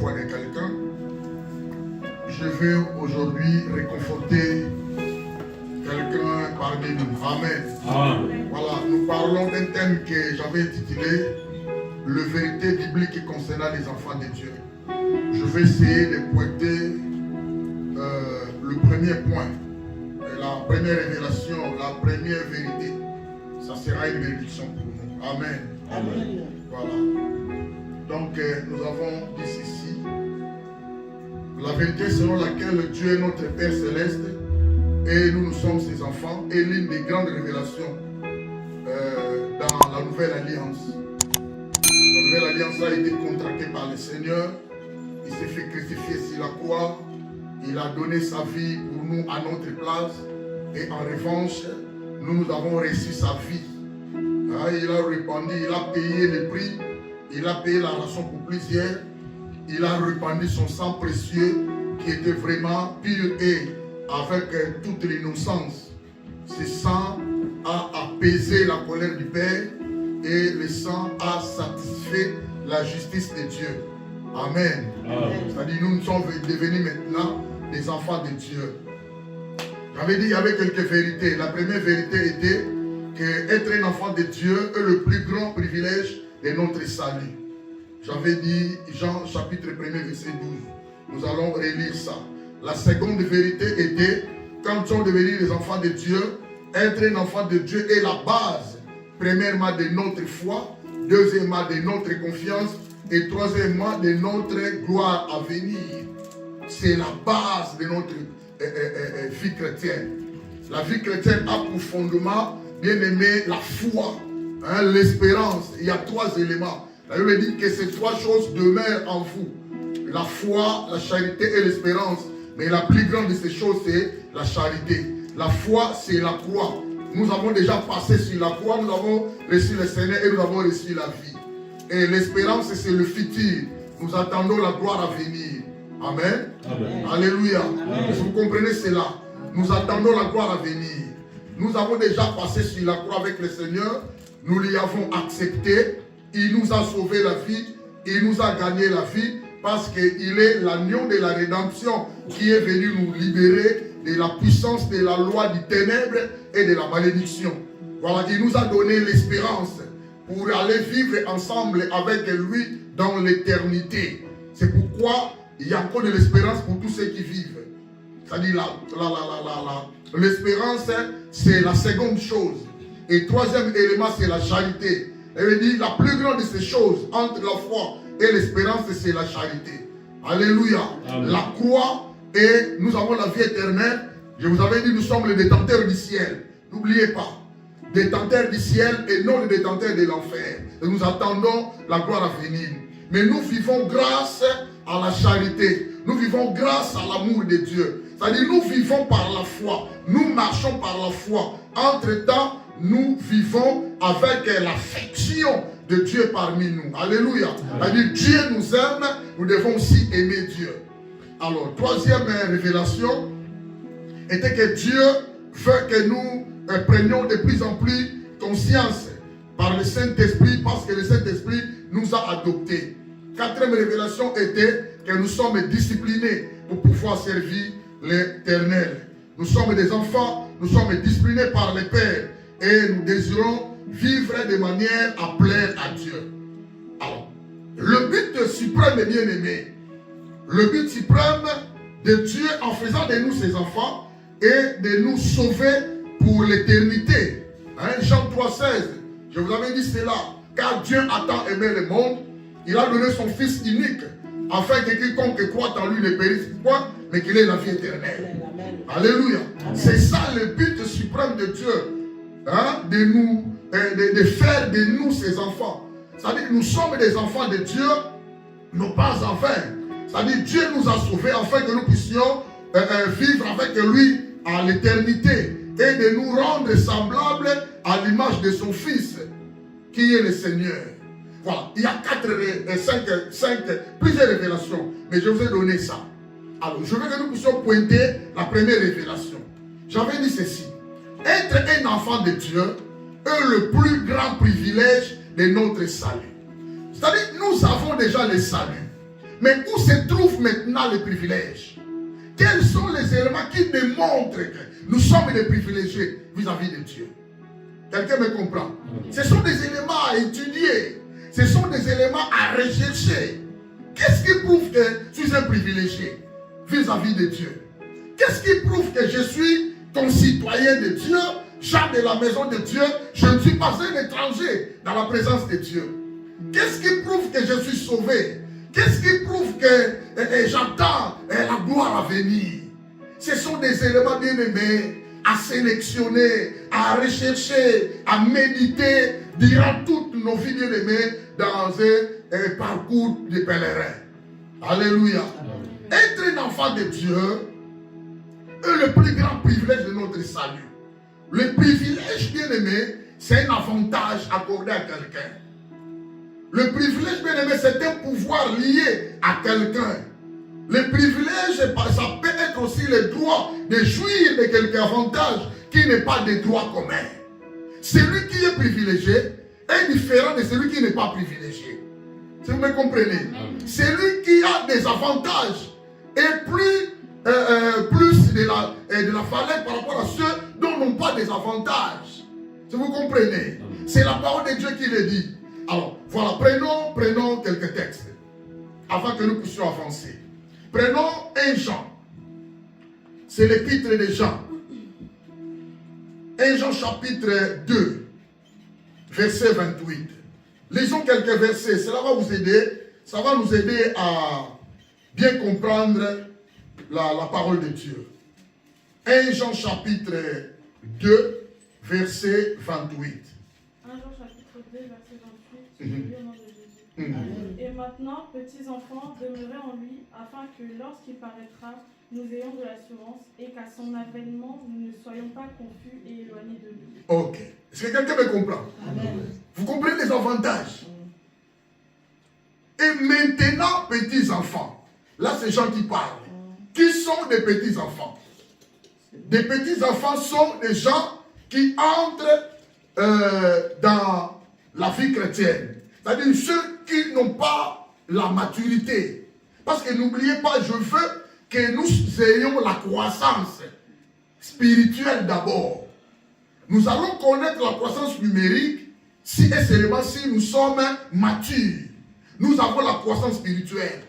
foi de quelqu'un. Je veux aujourd'hui réconforter quelqu'un parmi nous. Amen. Amen. Voilà, nous parlons d'un thème que j'avais intitulé le vérité biblique concernant les enfants de Dieu. Je vais essayer de pointer le premier point, la première révélation, la première vérité. Ça sera une bénédiction pour nous. Amen. Amen. Voilà. Donc nous avons dit ceci. La vérité selon laquelle Dieu est notre Père Céleste et nous sommes ses enfants est l'une des grandes révélations dans la Nouvelle Alliance. La Nouvelle Alliance a été contractée par le Seigneur. Il s'est fait crucifier sur la croix. Il a donné sa vie pour nous à notre place. Et en revanche, nous avons reçu sa vie. Il a répandu, il a payé le prix. Il a payé la rançon pour plusieurs. Il a répandu son sang précieux qui était vraiment pur et avec toute l'innocence. Ce sang a apaisé la colère du Père et le sang a satisfait la justice de Dieu. Amen. C'est-à-dire nous sommes devenus maintenant des enfants de Dieu. J'avais dit qu'il y avait quelques vérités. La première vérité était qu'être un enfant de Dieu est le plus grand privilège de notre salut. J'avais dit Jean chapitre 1 verset 12. Nous allons relire ça. La seconde vérité était, quand nous sommes devenus des enfants de Dieu, être un enfant de Dieu est la base, premièrement de notre foi, deuxièmement de notre confiance et troisièmement de notre gloire à venir. C'est la base de notre vie chrétienne. La vie chrétienne a pour fondement, bien aimé, la foi, l'espérance. Il y a trois éléments. La Bible dit que ces trois choses demeurent en vous. La foi, la charité et l'espérance. Mais la plus grande de ces choses, c'est la charité. La foi, c'est la croix. Nous avons déjà passé sur la croix, nous avons reçu le Seigneur et nous avons reçu la vie. Et l'espérance, c'est le futur. Nous attendons la gloire à venir. Amen. Amen. Alléluia. Amen. Vous comprenez cela? Nous attendons la gloire à venir. Nous avons déjà passé sur la croix avec le Seigneur. Nous l'y avons accepté. Il nous a sauvé la vie. Il nous a gagné la vie. Parce qu'il est l'agneau de la rédemption qui est venu nous libérer de la puissance de la loi du ténèbre et de la malédiction. Voilà, il nous a donné l'espérance pour aller vivre ensemble avec lui dans l'éternité. C'est pourquoi il y a encore de l'espérance pour tous ceux qui vivent. C'est-à-dire l'espérance, c'est la seconde chose. Et troisième élément, c'est la charité. Elle veut dire la plus grande de ces choses entre la foi et l'espérance, c'est la charité. Alléluia. Amen. La croix et nous avons la vie éternelle. Je vous avais dit, nous sommes les détenteurs du ciel. N'oubliez pas. Détenteurs du ciel et non les détenteurs de l'enfer. Et nous attendons la gloire à venir. Mais nous vivons grâce à la charité. Nous vivons grâce à l'amour de Dieu. C'est-à-dire nous vivons par la foi. Nous marchons par la foi. Entre-temps, nous vivons avec l'affection de Dieu parmi nous. Alléluia. C'est-à-dire Dieu nous aime, nous devons aussi aimer Dieu. Alors, troisième révélation était que Dieu veut que nous prenions de plus en plus conscience par le Saint-Esprit, parce que le Saint-Esprit nous a adoptés. Quatrième révélation était que nous sommes disciplinés pour pouvoir servir l'Éternel. Nous sommes des enfants, nous sommes disciplinés par le Père et nous désirons vivre de manière à plaire à Dieu. Alors, le but suprême, bien aimé, le but suprême de Dieu en faisant de nous ses enfants est de nous sauver pour l'éternité. Jean 3,16, je vous avais dit cela, car Dieu a tant aimé le monde, il a donné son Fils unique, afin que quiconque croit en lui ne périsse point, mais qu'il ait la vie éternelle. Amen. Alléluia. C'est ça le but suprême de Dieu, de faire de nous ses enfants. C'est-à-dire que nous sommes des enfants de Dieu, non pas en vain. C'est-à-dire Dieu nous a sauvés afin que nous puissions vivre avec lui à l'éternité et de nous rendre semblables à l'image de son Fils, qui est le Seigneur. Voilà, il y a plusieurs révélations, mais je vous ai donné ça. Alors, je veux que nous puissions pointer la première révélation. J'avais dit ceci. Être un enfant de Dieu est le plus grand privilège de notre salut. C'est-à-dire que nous avons déjà le salut. Mais où se trouvent maintenant les privilèges? Quels sont les éléments qui démontrent que nous sommes des privilégiés vis-à-vis de Dieu? Quelqu'un me comprend? Ce sont des éléments à étudier. Ce sont des éléments à rechercher. Qu'est-ce qui prouve que je suis un privilégié vis-à-vis de Dieu? Qu'est-ce qui prouve que je suis concitoyen de Dieu, gens de la maison de Dieu? Je ne suis pas un étranger dans la présence de Dieu. Qu'est-ce qui prouve que je suis sauvé? Qu'est-ce qui prouve que j'attends la gloire à venir? Ce sont des éléments bien aimés à sélectionner, à rechercher, à méditer durant toutes nos vies bien aimées dans un parcours de pèlerin. Alléluia. Être un enfant de Dieu est le plus grand privilège de notre salut. Le privilège bien aimé, c'est un avantage accordé à quelqu'un. Le privilège bien aimé, c'est un pouvoir lié à quelqu'un. Le privilège, ça peut être aussi le droit de jouir de quelque avantage qui n'est pas des droits communs. Celui qui est privilégié est différent de celui qui n'est pas privilégié. Si vous me comprenez. Celui qui a des avantages est plus de la valeur par rapport à ceux dont n'ont pas des avantages. Si vous comprenez. C'est la parole de Dieu qui le dit. Alors, voilà, prenons quelques textes avant que nous puissions avancer. Prenons 1 Jean. C'est l'épître de Jean. 1 Jean chapitre 2, verset 28. Lisons quelques versets. Cela va vous aider. Ça va nous aider à bien comprendre la parole de Dieu. 1 Jean chapitre 2, verset 28. 1 Jean chapitre 2, verset 28. Je lis au nom de Jésus. Et maintenant, petits enfants, demeurez en lui, afin que lorsqu'il paraîtra, nous ayons de l'assurance et qu'à son avènement, nous ne soyons pas confus et éloignés de lui. Ok. Est-ce que quelqu'un me comprend? Amen. Vous comprenez les avantages? Et maintenant, petits enfants, là c'est Jean qui parle. Qui sont des petits enfants? Des petits enfants sont des gens qui entrent dans la vie chrétienne. C'est-à-dire ceux qui n'ont pas la maturité. Parce que n'oubliez pas, je veux que nous ayons la croissance spirituelle d'abord. Nous allons connaître la croissance numérique si et seulement si nous sommes matures. Nous avons la croissance spirituelle.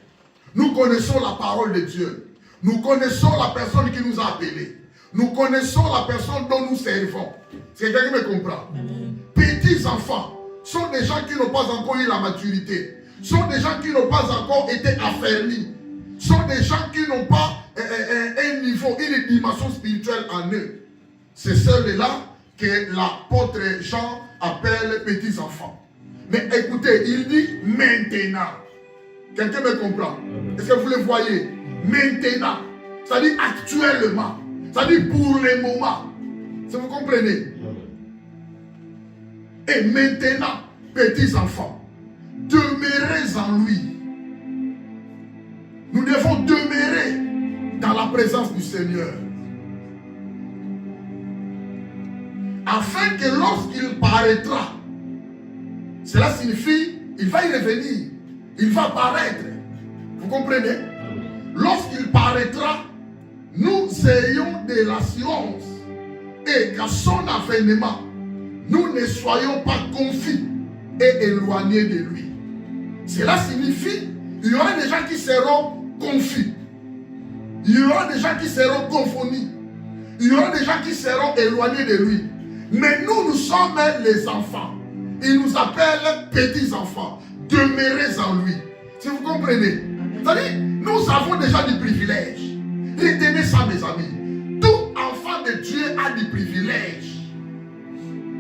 Nous connaissons la parole de Dieu. Nous connaissons la personne qui nous a appelés. Nous connaissons la personne dont nous servons. C'est quelqu'un qui me comprend. Petits enfants sont des gens qui n'ont pas encore eu la maturité. Sont des gens qui n'ont pas encore été affermis. Sont des gens qui n'ont pas un niveau, une dimension spirituelle en eux. C'est ceux-là que l'apôtre Jean appelle petits enfants. Mais écoutez, il dit maintenant. Quelqu'un me comprend? Est-ce que vous le voyez? Maintenant. C'est-à-dire actuellement. C'est-à-dire pour le moment. Si vous comprenez? Et maintenant, petits enfants, demeurez en lui. Nous devons demeurer dans la présence du Seigneur. Afin que lorsqu'il paraîtra, cela signifie, il va y revenir. Il va paraître. Vous comprenez? Lorsqu'il paraîtra, nous ayons de l'assurance et qu'à son avènement, nous ne soyons pas confus et éloignés de lui. Cela signifie, il y aura des gens qui seront confus. Il y aura des gens qui seront confondus. Il y aura des gens qui seront éloignés de lui. Mais nous sommes les enfants. Il nous appelle petits enfants. Demeurez en lui. Si vous comprenez. C'est-à-dire, nous avons déjà du privilège. Retenez ça, mes amis. Tout enfant de Dieu a du privilège.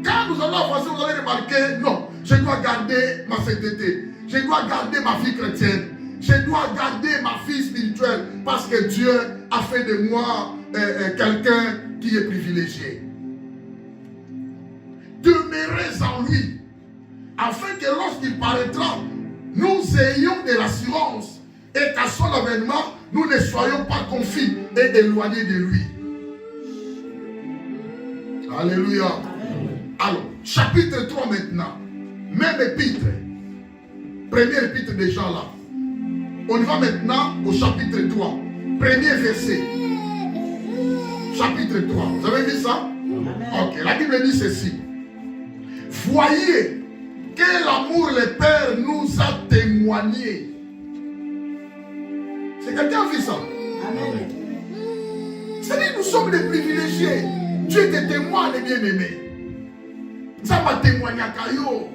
Quand nous allons avancer, vous allez remarquer, non, je dois garder ma sainteté. Je dois garder ma vie chrétienne. Je dois garder ma vie spirituelle. Parce que Dieu a fait de moi quelqu'un qui est privilégié. Demeurez en lui. Afin que lorsqu'il paraîtra, nous ayons de l'assurance. Et qu'à son avènement, nous ne soyons pas confus et éloignés de lui. Alléluia. Alors, chapitre 3 maintenant. Même épître. Première épître de Jean là. On va maintenant au chapitre 3. Premier verset. Chapitre 3. Vous avez vu ça? Ok, la Bible dit ceci. Voyez quel amour le Père nous a témoigné. C'est quelqu'un qui a vu ça? Amen. C'est-à-dire nous sommes des privilégiés. Dieu te témoigne, bien-aimé. Ça m'a témoigné à Caillot.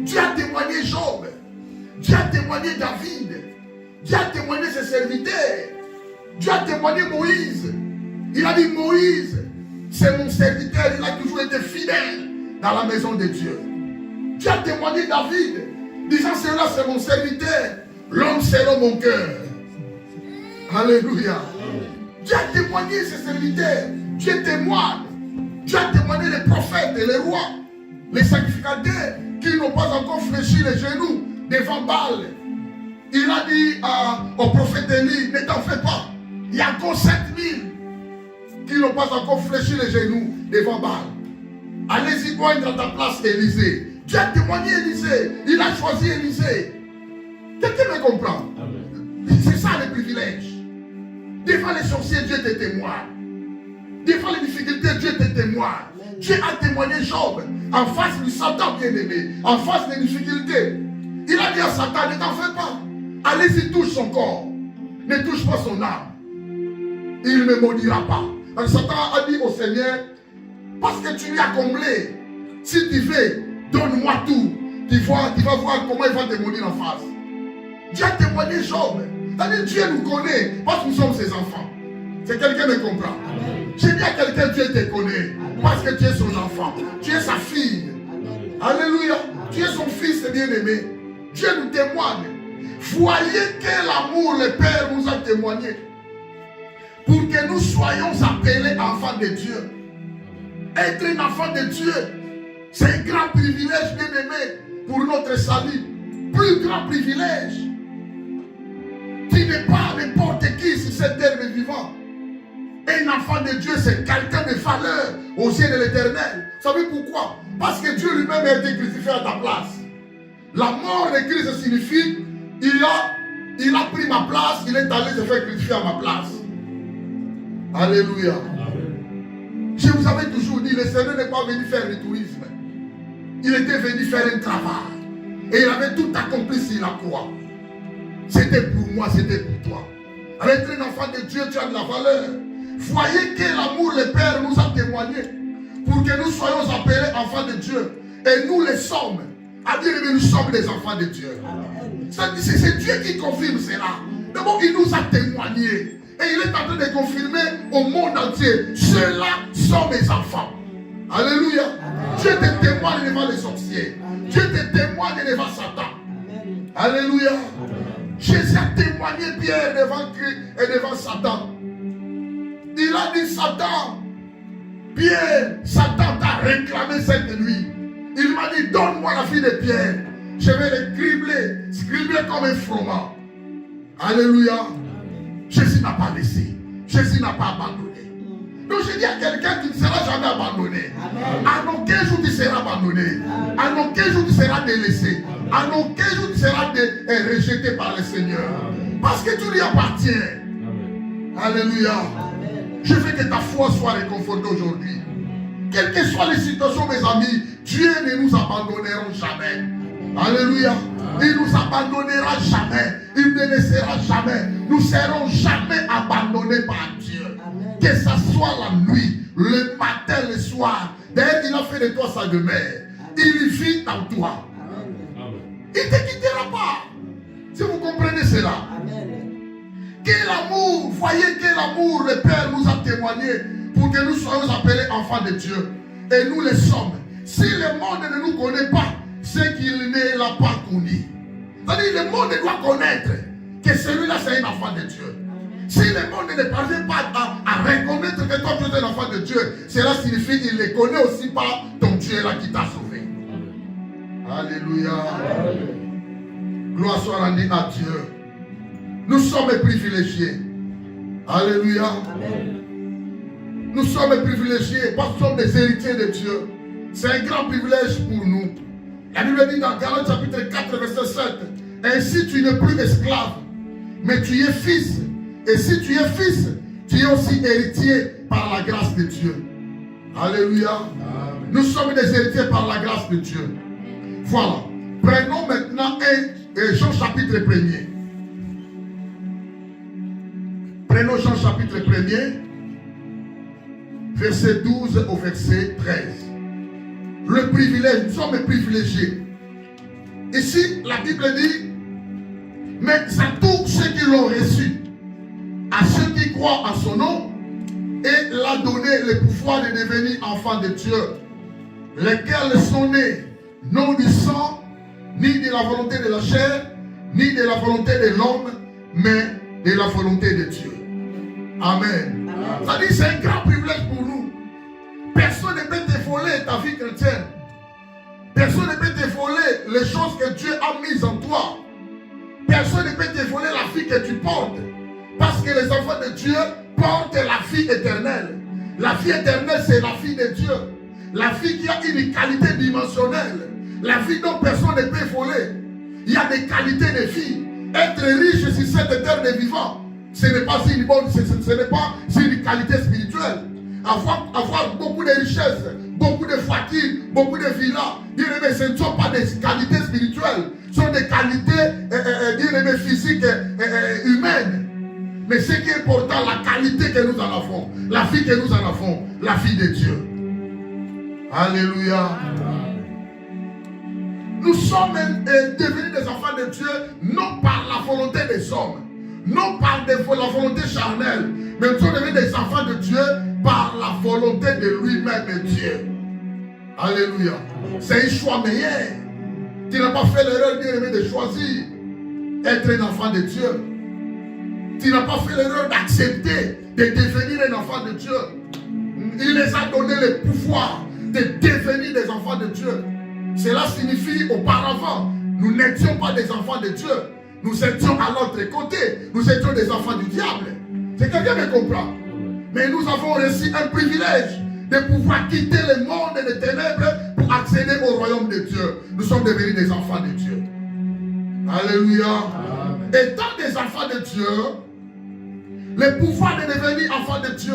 Dieu a témoigné Job. Dieu a témoigné David. Dieu a témoigné ses serviteurs. Dieu a témoigné Moïse. Il a dit Moïse, c'est mon serviteur. Il a toujours été fidèle dans la maison de Dieu. Dieu a témoigné David, disant cela c'est mon serviteur, l'homme selon mon cœur. Alléluia. Dieu a témoigné ses serviteurs. Dieu témoigne. Dieu a témoigné les prophètes et les rois, les sacrificateurs qui n'ont pas encore fléchi les genoux devant Baal. Il a dit au prophète Élie, ne t'en fais pas. Il y a encore 7000 qui n'ont pas encore fléchi les genoux devant Baal. Allez-y poindre à ta place Élisée. Dieu a témoigné Élisée. Il a choisi Élisée. Quelqu'un me comprend? C'est ça le privilège. Devant les sorciers, Dieu te témoigne. Devant les difficultés, Dieu te témoigne. Dieu a témoigné Job en face du Satan bien-aimé, en face des difficultés. Il a dit à Satan, ne t'en fais pas. Allez-y, touche son corps. Ne touche pas son âme. Il ne me maudira pas. Alors Satan a dit au Seigneur, parce que tu lui as comblé, si tu veux, donne-moi tout. Tu vas voir comment il va te maudire en face. Dieu a témoigné Job. C'est-à-dire Dieu nous connaît parce que nous sommes ses enfants. C'est quelqu'un qui me comprend. J'ai dit à quelqu'un, Dieu te connaît parce que tu es son enfant. Tu es sa fille. Alléluia. Tu es son fils bien-aimé. Dieu nous témoigne. Voyez quel amour le Père nous a témoigné pour que nous soyons appelés enfants de Dieu. Être un enfant de Dieu, c'est un grand privilège bien-aimé pour notre salut. Plus grand privilège. Tu n'es pas n'importe qui sur cette terre vivant. Un enfant de Dieu, c'est quelqu'un de valeur aux yeux de l'Éternel. Vous savez pourquoi? Parce que Dieu lui-même a été crucifié à ta place. La mort de Christ signifie il a pris ma place, il est allé se faire crucifier à ma place. Alléluia. Je vous avais toujours dit, le Seigneur n'est pas venu faire du tourisme. Il était venu faire un travail. Et il avait tout accompli sur la croix. C'était pour moi, c'était pour toi. Avec un enfant de Dieu, tu as de la valeur. Voyez quel amour le Père nous a témoigné pour que nous soyons appelés enfants de Dieu. Et nous les sommes. À dire que nous sommes des enfants de Dieu. C'est Dieu qui confirme cela. D'abord, il nous a témoigné. Et il est en train de confirmer au monde entier. Ceux-là sont mes enfants. Alléluia. Amen. Dieu te témoigne devant les sorciers. Amen. Dieu te témoigne devant Satan. Amen. Alléluia. Amen. Jésus a témoigné Pierre devant Christ et devant Satan. Il a dit Satan, Pierre, Satan t'a réclamé cette nuit. Il m'a dit donne-moi la fille de Pierre. Je vais le cribler comme un froment. Alléluia. Amen. Jésus n'a pas laissé. Jésus n'a pas abandonné. Donc je dis à quelqu'un qui ne sera jamais abandonné. Amen. À aucun jour tu seras abandonné. Amen. À aucun jour tu seras délaissé. Amen. À aucun jour tu seras rejeté par le Seigneur. Amen. Parce que tu lui appartiens. Amen. Alléluia. Amen. Je veux que ta foi soit réconfortée aujourd'hui. Quelles que soient les situations, mes amis, Dieu ne nous abandonnera jamais. Alléluia. Il ne nous abandonnera jamais. Il ne laissera jamais. Nous ne serons jamais abandonnés par Dieu. Amen. Que ce soit la nuit, le matin, le soir. D'ailleurs, il a fait de toi sa demeure. Il vit en toi. Amen. Il ne te quittera pas. Si vous comprenez cela. Amen. Quel amour, voyez quel amour le Père nous a témoigné pour que nous soyons appelés enfants de Dieu. Et nous le sommes. Si le monde ne nous connaît pas, c'est qu'il ne l'a pas connu. C'est-à-dire le monde doit connaître que celui-là c'est un enfant de Dieu. Si le monde ne parvient pas à reconnaître que toi tu es un enfant de Dieu, cela signifie qu'il ne connaît aussi pas ton Dieu là qui t'a sauvé. Alléluia. Gloire soit rendue à Dieu. Nous sommes privilégiés. Alléluia. Amen. Nous sommes privilégiés parce que nous sommes des héritiers de Dieu. C'est un grand privilège pour nous. La Bible dit dans Galates chapitre 4 verset 7, Ainsi, tu n'es plus esclave, mais tu es fils. Et si tu es fils, tu es aussi héritier par la grâce de Dieu. Alléluia. Amen. Nous sommes des héritiers par la grâce de Dieu. Voilà. Prenons maintenant Jean chapitre 1er. Prenons Jean chapitre 1er, verset 12 au verset 13. Le privilège, nous sommes privilégiés. Ici, la Bible dit, mais à tous ceux qui l'ont reçu, à ceux qui croient en son nom, et l'a donné le pouvoir de devenir enfants de Dieu, lesquels sont nés non du sang, ni de la volonté de la chair, ni de la volonté de l'homme, mais de la volonté de Dieu. Amen. Ça dit, c'est un grand privilège pour nous. Personne ne peut te voler ta vie chrétienne. Personne ne peut te voler les choses que Dieu a mises en toi. Personne ne peut te voler la vie que tu portes. Parce que les enfants de Dieu portent la vie éternelle. La vie éternelle, c'est la vie de Dieu. La vie qui a une qualité dimensionnelle. La vie dont personne ne peut voler. Il y a des qualités de vie. Être riche sur cette terre de vivant, ce n'est pas une bonne, ce n'est pas une qualité spirituelle. Avoir beaucoup de richesses, beaucoup de voitures, beaucoup de villas, bien-aimés, ce ne sont pas des qualités spirituelles. Ce sont des qualités, bien-aimés, physiques, humaines. Mais ce qui est important, la qualité que nous en avons, la vie que nous en avons, la vie de Dieu. Alléluia. Nous sommes devenus des enfants de Dieu, non par la volonté des hommes, non par la volonté charnelle, mais nous sommes devenus des enfants de Dieu par la volonté de lui-même, Dieu. Alléluia. C'est un choix meilleur. Tu n'as pas fait l'erreur, bien-aimé, de choisir être un enfant de Dieu. Tu n'as pas fait l'erreur d'accepter de devenir un enfant de Dieu. Il les a donné le pouvoir de devenir des enfants de Dieu. Cela signifie auparavant, nous n'étions pas des enfants de Dieu. Nous étions à l'autre côté. Nous étions des enfants du diable. C'est quelqu'un qui me comprend. Mais nous avons reçu un privilège de pouvoir quitter le monde des ténèbres pour accéder au royaume de Dieu. Nous sommes devenus des enfants de Dieu. Alléluia. Amen. Étant des enfants de Dieu, le pouvoir de devenir enfant de Dieu,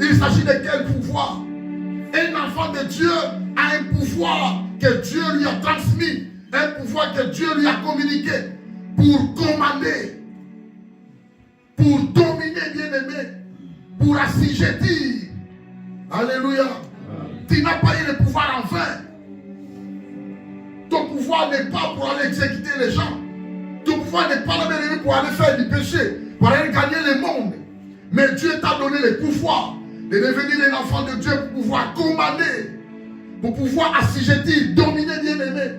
il s'agit de quel pouvoir? Un enfant de Dieu a un pouvoir que Dieu lui a transmis, un pouvoir que Dieu lui a communiqué pour commander, pour dominer, bien-aimé, pour assujettir. Alléluia. Tu n'as pas eu le pouvoir en vain. Ton pouvoir n'est pas pour aller exécuter les gens. Ton pouvoir n'est pas là pour aller faire du péché, pour aller gagner le monde. Mais Dieu t'a donné le pouvoir de devenir un enfant de Dieu pour pouvoir commander, pour pouvoir assujettir, dominer, bien-aimé.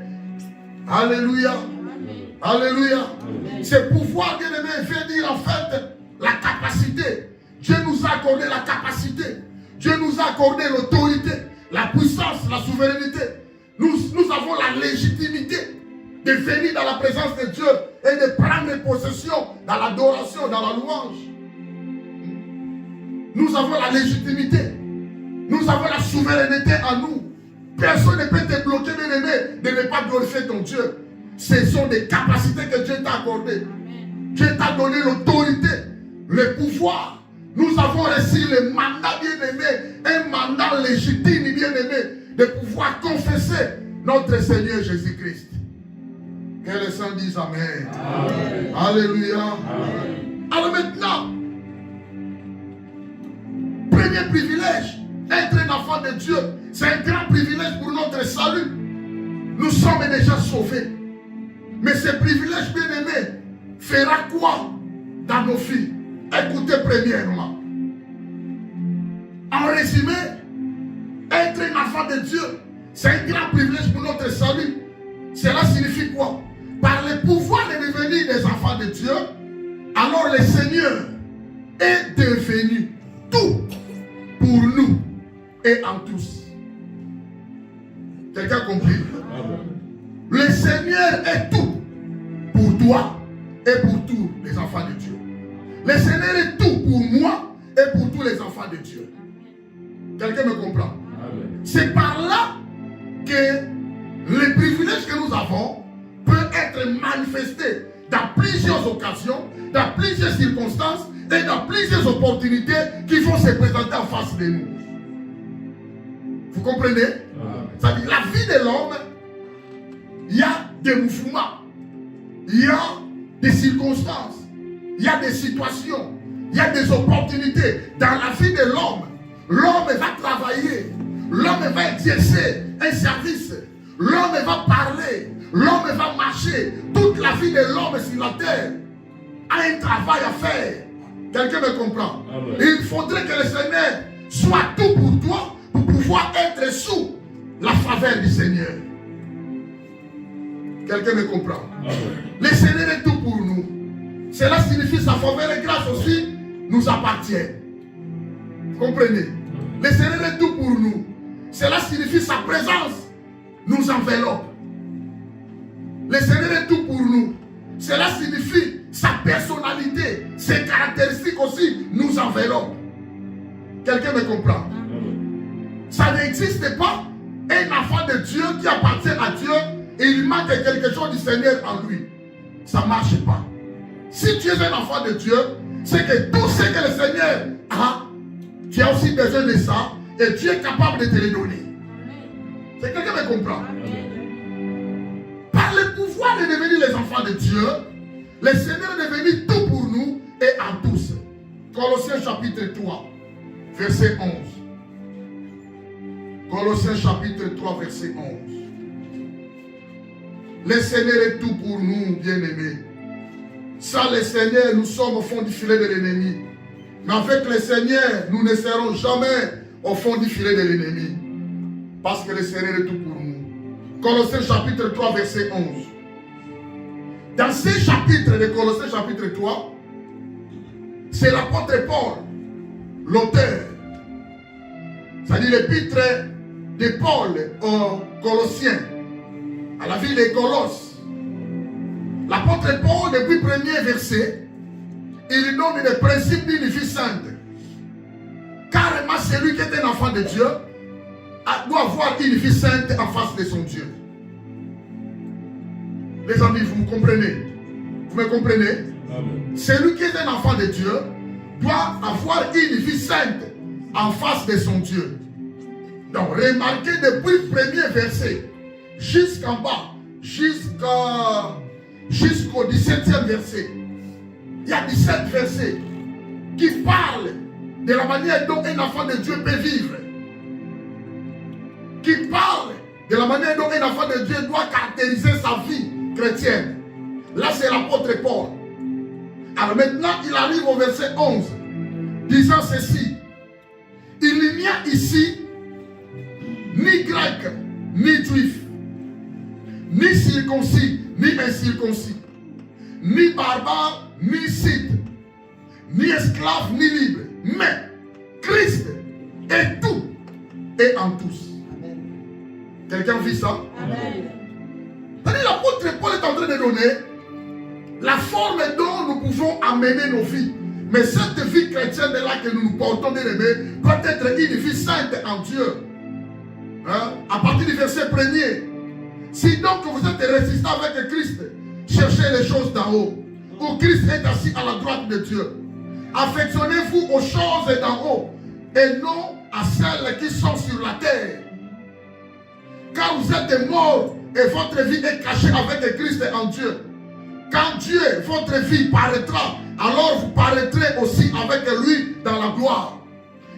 Alléluia. Amen. Alléluia. Amen. Ce pouvoir, bien-aimé, veut dire en fait la capacité. Dieu nous a accordé la capacité. Dieu nous a accordé l'autorité, la puissance, la souveraineté. Nous avons la légitimité de venir dans la présence de Dieu et de prendre possession dans l'adoration, dans la louange. Nous avons la légitimité. Nous avons la souveraineté en nous. Personne ne peut te bloquer, bien-aimé, de ne pas glorifier ton Dieu. Ce sont des capacités que Dieu t'a accordées. Dieu t'a donné l'autorité, le pouvoir. Nous avons reçu le mandat, bien-aimé, un mandat légitime, bien-aimé, de pouvoir confesser notre Seigneur Jésus-Christ. Que les saints disent Amen. Amen. Alléluia. Amen. Alors maintenant, premier privilège, être un enfant de Dieu, c'est un grand privilège pour notre salut. Nous sommes déjà sauvés. Mais ce privilège, bien-aimé, fera quoi dans nos vies? Écoutez premièrement. En résumé, être un enfant de Dieu, c'est un grand privilège pour notre salut. Cela signifie quoi? Par le pouvoir de devenir des enfants de Dieu, alors le Seigneur est devenu tout pour nous et en tous. Quelqu'un a compris? Le Seigneur est tout pour toi et pour tous les enfants de Dieu. Le Seigneur est tout pour moi et pour tous les enfants de Dieu. Quelqu'un me comprend? C'est par là que le privilège que nous avons peut être être manifesté dans plusieurs occasions, dans plusieurs circonstances et dans plusieurs opportunités qui vont se présenter en face de nous. Vous comprenez? C'est-à-dire, la vie de l'homme, il y a des mouvements, il y a des circonstances, il y a des situations, il y a des opportunités. Dans la vie de l'homme, l'homme va travailler, l'homme va exercer un service, l'homme va parler, l'homme va marcher. Toute la vie de l'homme sur la terre a un travail à faire. Quelqu'un me comprend? Amen. Il faudrait que le Seigneur soit tout pour toi pour pouvoir être sous la faveur du Seigneur. Quelqu'un me comprend? Amen. Le Seigneur est tout pour nous. Cela signifie sa faveur et grâce aussi nous appartient. Vous comprenez? Le Seigneur est tout pour nous. Cela signifie sa présence nous enveloppe. Le Seigneur est tout pour nous. Cela signifie sa personnalité, ses caractéristiques aussi nous enveloppent. Quelqu'un me comprend? Ça n'existe pas un enfant de Dieu qui appartient à Dieu et il manque quelque chose du Seigneur en lui. Ça ne marche pas. Si tu es un enfant de Dieu, c'est que tout ce que le Seigneur a, tu as aussi besoin de ça et tu es capable de te le donner. C'est quelqu'un me comprend? Par le pouvoir de devenir les enfants de Dieu, le Seigneur est devenu tout pour nous et en tous. Colossiens chapitre 3, verset 11. Colossiens chapitre 3, verset 11. Le Seigneur est tout pour nous, bien-aimés. Sans le Seigneur, nous sommes au fond du filet de l'ennemi. Mais avec le Seigneur, nous ne serons jamais au fond du filet de l'ennemi. Parce que le Seigneur est tout pour nous. Colossiens chapitre 3, verset 11. Dans ce chapitre de Colossiens chapitre 3, c'est l'apôtre Paul, l'auteur. C'est-à-dire l'épître de Paul aux Colossiens, à la ville de Colosse. L'apôtre Paul, depuis le premier verset, il donne des principes d'une vie sainte. Carrément, celui qui est un enfant de Dieu doit avoir une vie sainte en face de son Dieu. Les amis, vous me comprenez? Vous me comprenez? Amen. Celui qui est un enfant de Dieu doit avoir une vie sainte en face de son Dieu. Donc, remarquez depuis le premier verset jusqu'en bas, jusqu'au 17e verset. Il y a 17 versets qui parlent de la manière dont un enfant de Dieu peut vivre. Qui parlent de la manière dont un enfant de Dieu doit caractériser sa vie chrétienne. Là, c'est l'apôtre Paul. Alors maintenant, il arrive au verset 11, disant ceci. Il n'y a ici ni grec, ni juif, ni circoncis, ni incirconcis, ni barbare, ni scythe, ni esclave, ni libre, mais Christ est tout et en tous. Amen. Quelqu'un vit ça? Amen. L'apôtre Paul est en train de donner la forme dont nous pouvons amener nos vies. Mais cette vie chrétienne-là que nous nous portons bien aimés doit être une vie sainte en Dieu. Hein? À partir du verset 1er. Si donc vous êtes résistant avec Christ, cherchez les choses d'en haut, où Christ est assis à la droite de Dieu. Affectionnez-vous aux choses d'en haut et non à celles qui sont sur la terre. Car vous êtes morts et votre vie est cachée avec Christ en Dieu. Quand Dieu, votre vie, paraîtra, alors vous paraîtrez aussi avec lui dans la gloire.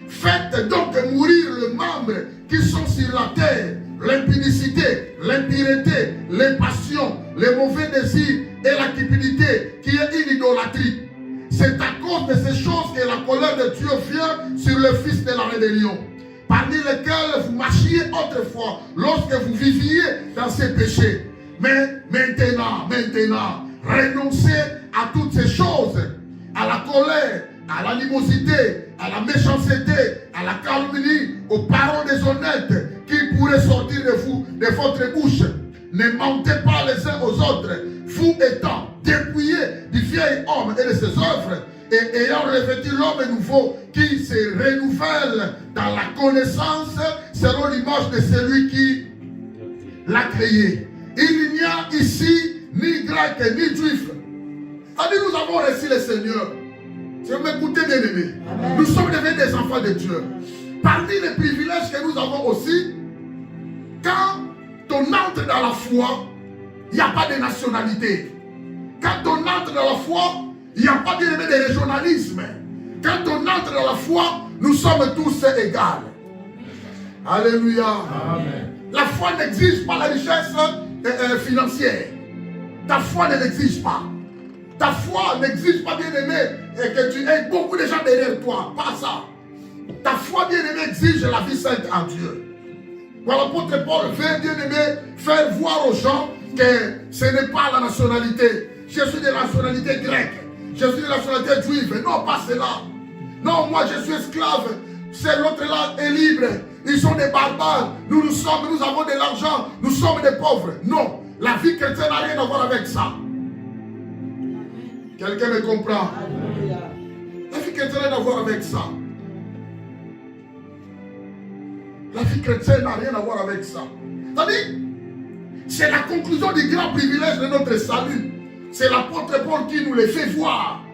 Faites donc mourir les membres qui sont sur la terre, l'impudicité, l'impureté, les passions, les mauvais désirs et la cupidité qui est une idolâtrie. C'est à cause de ces choses que la colère de Dieu vient sur le fils de la rébellion, parmi lesquels vous marchiez autrefois lorsque vous viviez dans ces péchés. Mais maintenant, renoncez à toutes ces choses, à la colère, à l'animosité, à la méchanceté, à la calomnie, aux paroles déshonnêtes qui pourraient sortir de vous, de votre bouche. Ne mentez pas les uns aux autres, vous étant dépouillés du vieil homme et de ses œuvres, et ayant revêtu l'homme nouveau qui se renouvelle dans la connaissance selon l'image de celui qui l'a créé. Il n'y a ici ni grec, ni juif. C'est-à-dire nous avons reçu le Seigneur. Si vous m'écoutez bien aimé, nous sommes devenus des enfants de Dieu. Parmi les privilèges que nous avons aussi, quand on entre dans la foi, il n'y a pas de nationalité. Quand on entre dans la foi, il n'y a pas de régionalisme. Quand on entre dans la foi, nous sommes tous égaux. Alléluia. Amen. La foi n'exige pas la richesse financière. Ta foi ne l'exige pas. Ta foi n'exige pas, bien aimé, que tu aies beaucoup de gens derrière toi. Pas ça. Ta foi, bien aimé, exige la vie sainte en Dieu. Voilà, l'apôtre Paul veut, bien aimé, faire voir aux gens que ce n'est pas la nationalité. Je suis de la nationalité grecque. Je suis de la nationalité juive. Non, pas cela. Non, moi je suis esclave. C'est l'autre-là est libre. Ils sont des barbares. Nous avons de l'argent. Nous sommes des pauvres. Non, la vie chrétienne n'a rien à voir avec ça. Quelqu'un me comprend? La vie chrétienne n'a rien à voir avec ça. La vie chrétienne n'a rien à voir avec ça. C'est-à-dire, c'est la conclusion du grand privilège de notre salut. C'est l'apôtre Paul qui nous le fait voir.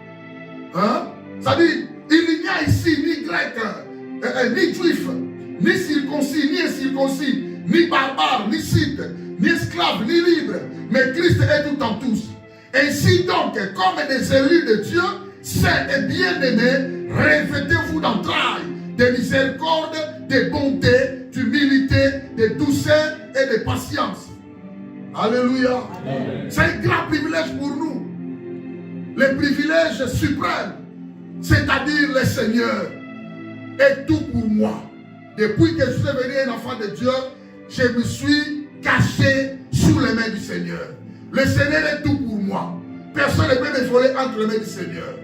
Hein? C'est-à-dire, il n'y a ici ni grec, ni juif, ni circoncis, ni incirconcis, ni barbare, ni scythe, ni esclave, ni libre, mais Christ est tout en tous. Ainsi donc, comme des élus de Dieu, saints et bien-aimés, revêtez-vous d'entrailles, de miséricorde, de bonté, d'humilité, de douceur et de patience. Alléluia. C'est un grand privilège pour nous. Le privilège suprême, c'est-à-dire le Seigneur est tout pour moi. Depuis que je suis devenu un enfant de Dieu, je me suis caché sous les mains du Seigneur. Le Seigneur est tout pour moi. Personne ne peut me voler entre les mains du Seigneur.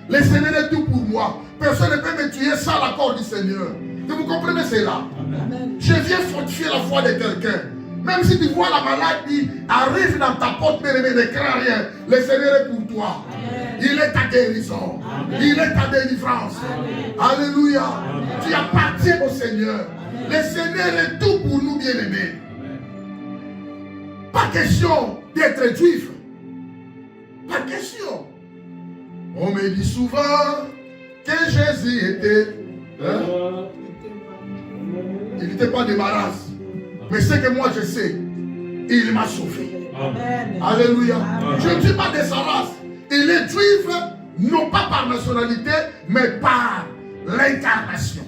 Le Seigneur est tout pour moi. Personne ne peut me tuer sans l'accord du Seigneur. Vous comprenez cela? Amen. Je viens fortifier la foi de quelqu'un. Même si tu vois la maladie arrive dans ta porte, mais ne crains rien. Le Seigneur est pour toi. Amen. Il est ta guérison. Amen. Il est ta délivrance. Amen. Alléluia. Amen. Tu appartiens au Seigneur. Amen. Le Seigneur est tout pour nous, bien-aimés. Pas question d'être juif. Pas question. On me dit souvent que Jésus était. Hein? Il n'était pas de ma race. Mais ce que moi je sais, il m'a sauvé. Amen. Alléluia. Amen. Je ne suis pas de sa race. Il est juif, non pas par nationalité, mais par l'incarnation.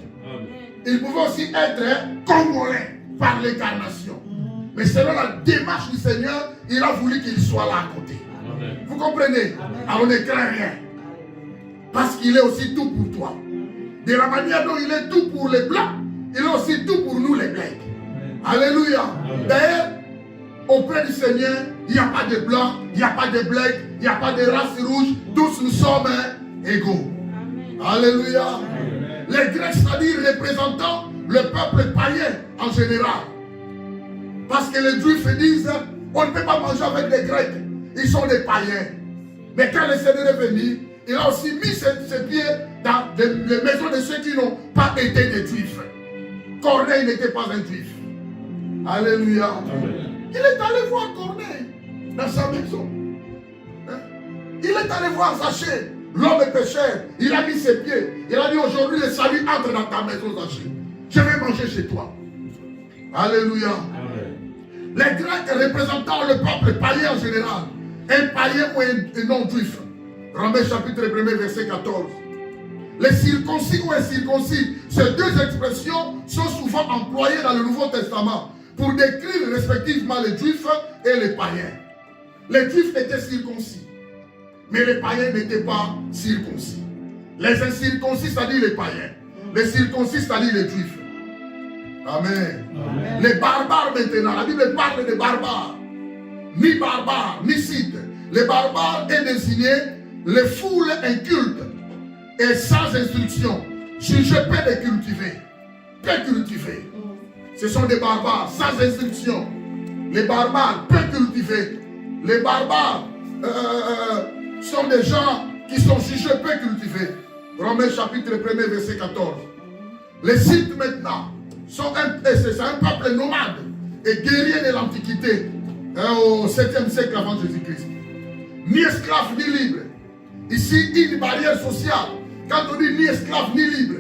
Il pouvait aussi être congolais par l'incarnation. Mais selon la démarche du Seigneur, il a voulu qu'il soit là à côté. Amen. Vous comprenez? Alors on ne craint rien. Parce qu'il est aussi tout pour toi. De la manière dont il est tout pour les blancs, il est aussi tout pour nous les blancs. Alléluia. D'ailleurs, auprès du Seigneur, il n'y a pas de blanc, il n'y a pas de blanc, il n'y a pas de race rouge. Tous nous sommes égaux. Amen. Alléluia. Amen. Les Grecs, c'est-à-dire représentant le peuple païen en général. Parce que les Juifs disent, on ne peut pas manger avec les Grecs. Ils sont des païens. Mais quand le Seigneur est venu, il a aussi mis ses pieds dans les maisons de ceux qui n'ont pas été des Juifs. Corneille n'était pas un Juif. Alléluia. Amen. Il est allé voir Corneille dans sa maison. Hein? Il est allé voir Zachée, l'homme pécheur. Il a mis ses pieds. Il a dit aujourd'hui le salut entre dans ta maison, Zachée. Je vais manger chez toi. Alléluia. Amen. Les Grecs représentant le peuple païen en général. Un païen ou un non-juif. Romains chapitre 1 verset 14. Les circoncis ou incirconcis, ces deux expressions sont souvent employées dans le Nouveau Testament pour décrire respectivement les juifs et les païens. Les juifs étaient circoncis, mais les païens n'étaient pas circoncis. Les incirconcis, c'est-à-dire les païens. Les circoncis, c'est-à-dire les juifs. Amen. Amen. Les barbares maintenant, la Bible parle des barbares. Ni barbares, ni scythes. Les barbares est désigné les foules incultes et sans instruction. Je peux les cultiver. Peu cultiver. Ce sont des barbares sans instruction. Les barbares peuvent cultiver. Les barbares sont des gens qui sont jugés peu cultivés. Romains chapitre 1 verset 14. Les Scythes maintenant c'est un peuple nomade et guerrier de l'Antiquité. au 7e siècle avant Jésus-Christ. Ni esclave ni libre. Ici, une barrière sociale. Quand on dit ni esclave ni libre,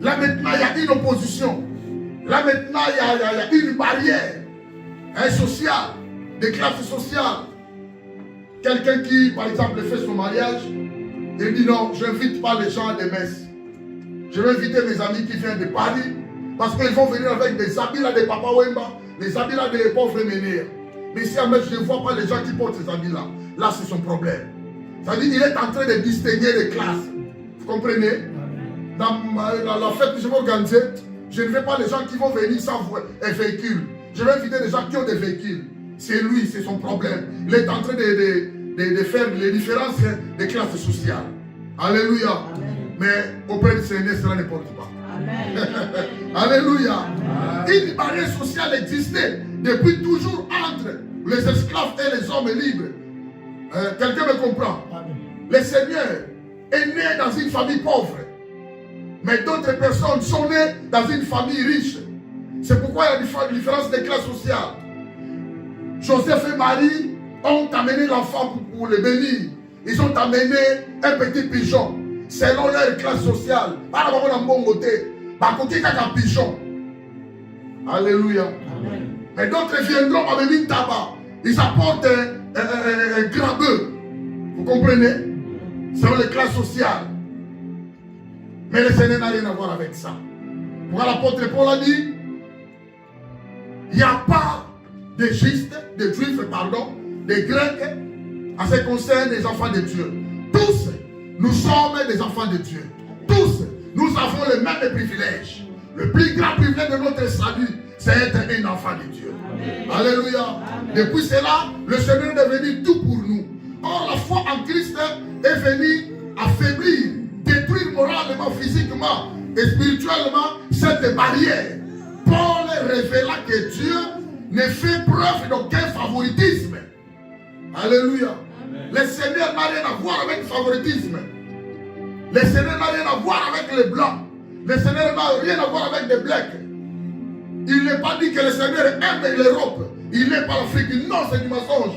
là maintenant il y a une opposition. Là maintenant il y a une barrière sociale, des classes sociales. Quelqu'un qui, par exemple, fait son mariage, il dit non, je n'invite pas les gens à des messes. Je vais inviter mes amis qui viennent de Paris, parce qu'ils vont venir avec des habits là de Papa Wemba, des habits là des pauvres menhirs. Mais ici à Metz, je ne vois pas les gens qui portent ces habits là. Là, c'est son problème. C'est-à-dire qu'il est en train de distinguer les classes. Vous comprenez? Dans la fête que je vais organiser, je ne veux pas les gens qui vont venir sans véhicule. Je vais inviter les gens qui ont des véhicules. C'est lui, c'est son problème. Il est en train de faire les différences des classes sociales. Alléluia. Amen. Mais auprès du Seigneur, cela ne porte pas. Amen. Alléluia. Amen. Une barrière sociale existait depuis toujours entre les esclaves et les hommes libres. Quelqu'un me comprend? Amen. Le Seigneur est né dans une famille pauvre. Mais d'autres personnes sont nées dans une famille riche. C'est pourquoi il y a une différence des classes sociales. Joseph et Marie ont amené l'enfant pour le bénir. Ils ont amené un petit pigeon. Selon leur classe sociale. Pigeon. Alléluia. Amen. Mais d'autres viendront amener un tabac. Ils apportent un grand bœuf. Vous comprenez? Selon les classes sociales. Mais le Seigneur n'a rien à voir avec ça. Pourquoi l'apôtre Paul a dit, il n'y a pas de justes, de juifs, pardon, des grecs, en ce qui concerne les enfants de Dieu. Tous, nous sommes des enfants de Dieu. Tous, nous avons les mêmes privilèges. Le plus grand privilège de notre salut, c'est être un enfant de Dieu. Amen. Alléluia. Amen. Depuis cela, le Seigneur est devenu tout pour nous. Or, la foi en Christ est venue affaiblir, détruire moralement, physiquement et spirituellement cette barrière. Paul révéla que Dieu ne fait preuve d'aucun favoritisme. Alléluia. Amen. Le Seigneur n'a rien à voir avec le favoritisme. Le Seigneur n'a rien à voir avec les blancs. Le Seigneur n'a rien à voir avec les blacks. Il n'est pas dit que le Seigneur aime l'Europe. Il n'est pas l'Afrique. Non, c'est du mensonge.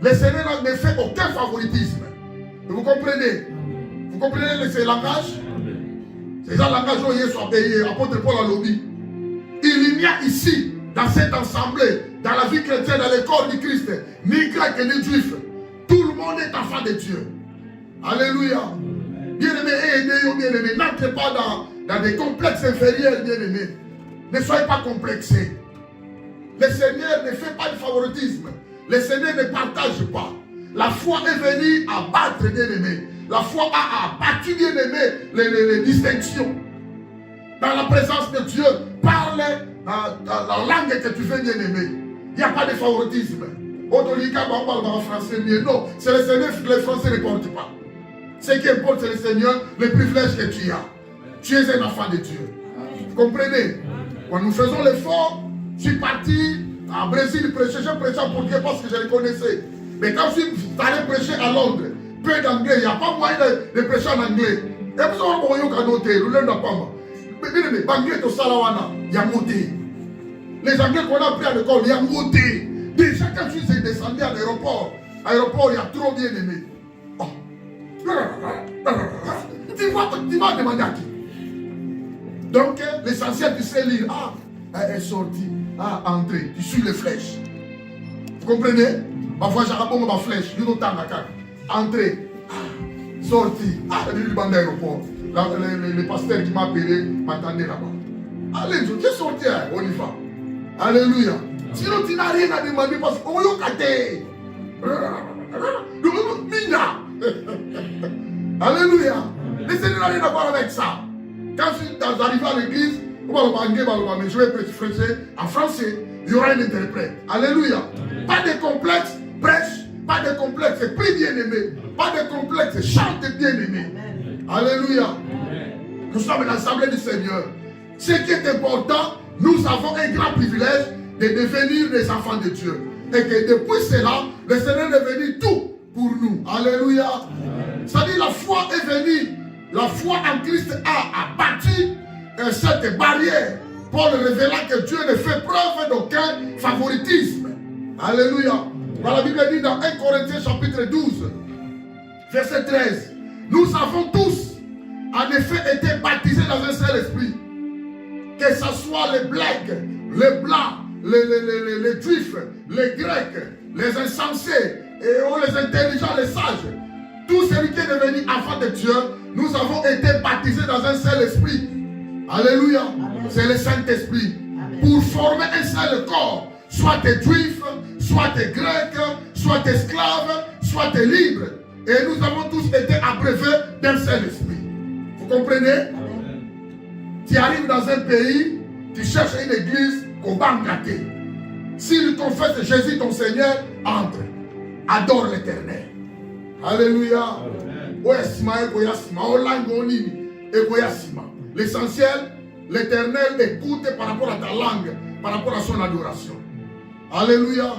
Le Seigneur ne fait aucun favoritisme. Vous comprenez? Vous comprenez ces langages? C'est ça le langage où il soit payé. Apôtre Paul a lobby. Il n'y a ici, dans cette assemblée, dans la vie chrétienne, dans le corps du Christ, ni grec ni juif. Tout le monde est enfant de Dieu. Alléluia. Bien-aimé, aidez-vous, bien-aimé. N'entrez pas dans des complexes inférieurs, bien-aimé. Ne soyez pas complexés. Le Seigneur ne fait pas de favoritisme. Le Seigneur ne partage pas. La foi est venue abattre, bien-aimé. La foi a abattu, bien-aimé, les distinctions. Dans la présence de Dieu, parle la langue que tu veux, bien-aimé. Il n'y a pas de favoritisme. Non, c'est le Seigneur que les Français ne portent pas. Ce qui importe, c'est le Seigneur, le privilège que tu as. Tu es un enfant de Dieu. Vous comprenez? Quand nous faisons l'effort, je suis parti à Brésil prêcher. Je prêchais en portugais parce que je le connaissais. Mais quand je suis allé prêcher à Londres, peu d'anglais, il n'y a pas moyen de prêcher en anglais. Et puis, on va noter, le n'a pas. Mais anglais to salawana, il y a monté. Les anglais qu'on a appris à l'école, il y a monté. Déjà, quand je suis descendu à l'aéroport, il y a trop bien aimé. Oh. Tu vas demander à qui? Donc, l'essentiel, tu sais lire. Ah, elle est sortie. Ah, entrée. Tu suis les flèches. Vous comprenez? Parfois, j'ai rappelé ma flèche. Je n'entends pas. Entrée. Ah, sortie. Ah, je suis dans l'aéroport. Le pasteur qui m'a appelé m'attendait là-bas. Allez, tu es sorti, on y va. Alléluia. Sinon, tu n'as rien à demander parce qu'on y a caté. Alléluia. Le Seigneur n'a rien à voir avec ça. Quand tu arrives à l'église, je vais prêcher en français, il y aura un interprète. Alléluia. Pas de complexe, prêche. Pas de complexe, prie bien aimé. Pas de complexe, chante bien aimé. Alléluia. Nous sommes l'assemblée du Seigneur. Ce qui est important, nous avons un grand privilège de devenir des enfants de Dieu. Et que depuis cela, le Seigneur est venu tout pour nous. Alléluia. C'est-à-dire la foi est venue. La foi en Christ a abattu cette barrière. Paul révéla que Dieu ne fait preuve d'aucun favoritisme. Alléluia. La Bible dit dans 1 Corinthiens chapitre 12, verset 13, nous avons tous en effet été baptisés dans un seul esprit. Que ce soit les Blacks, les Blancs, les Juifs, les Grecs, les insensés, et les intelligents, les sages, tout celui qui est devenu enfant de Dieu, nous avons été baptisés dans un seul esprit. Alléluia. C'est le Saint-Esprit. Pour former un seul corps. Soit tu es juif, soit tu es grec, soit tu es esclave, soit tu es libre. Et nous avons tous été abreuvés d'un seul esprit. Vous comprenez? Tu arrives dans un pays, tu cherches une église au Bangladesh. S'il confesse Jésus ton Seigneur, entre. Adore l'Éternel. Alléluia. L'essentiel, l'Éternel écoute par rapport à ta langue, par rapport à son adoration. Alléluia.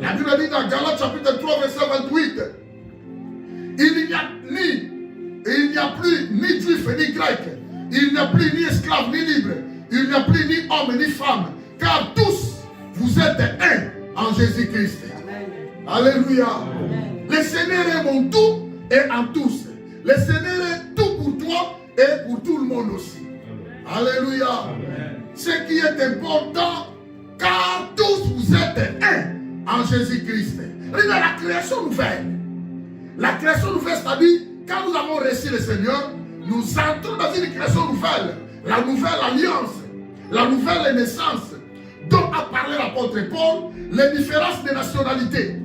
La Bible dit dans Galates chapitre 3, verset 28, il n'y a plus ni juif ni grec, il n'y a plus ni esclave ni libre, il n'y a plus ni homme ni femme, car tous vous êtes un en Jésus-Christ. Alléluia. Le Seigneur est mon tout et en tous. Le Seigneur est tout pour toi et pour tout le monde aussi. Alléluia. Ce qui est important, car tous vous êtes un en Jésus-Christ. Regardez la création nouvelle. La création nouvelle, c'est-à-dire, quand nous avons reçu le Seigneur, nous entrons dans une création nouvelle. La nouvelle alliance, la nouvelle naissance, dont a parlé l'apôtre Paul, les différences de nationalités,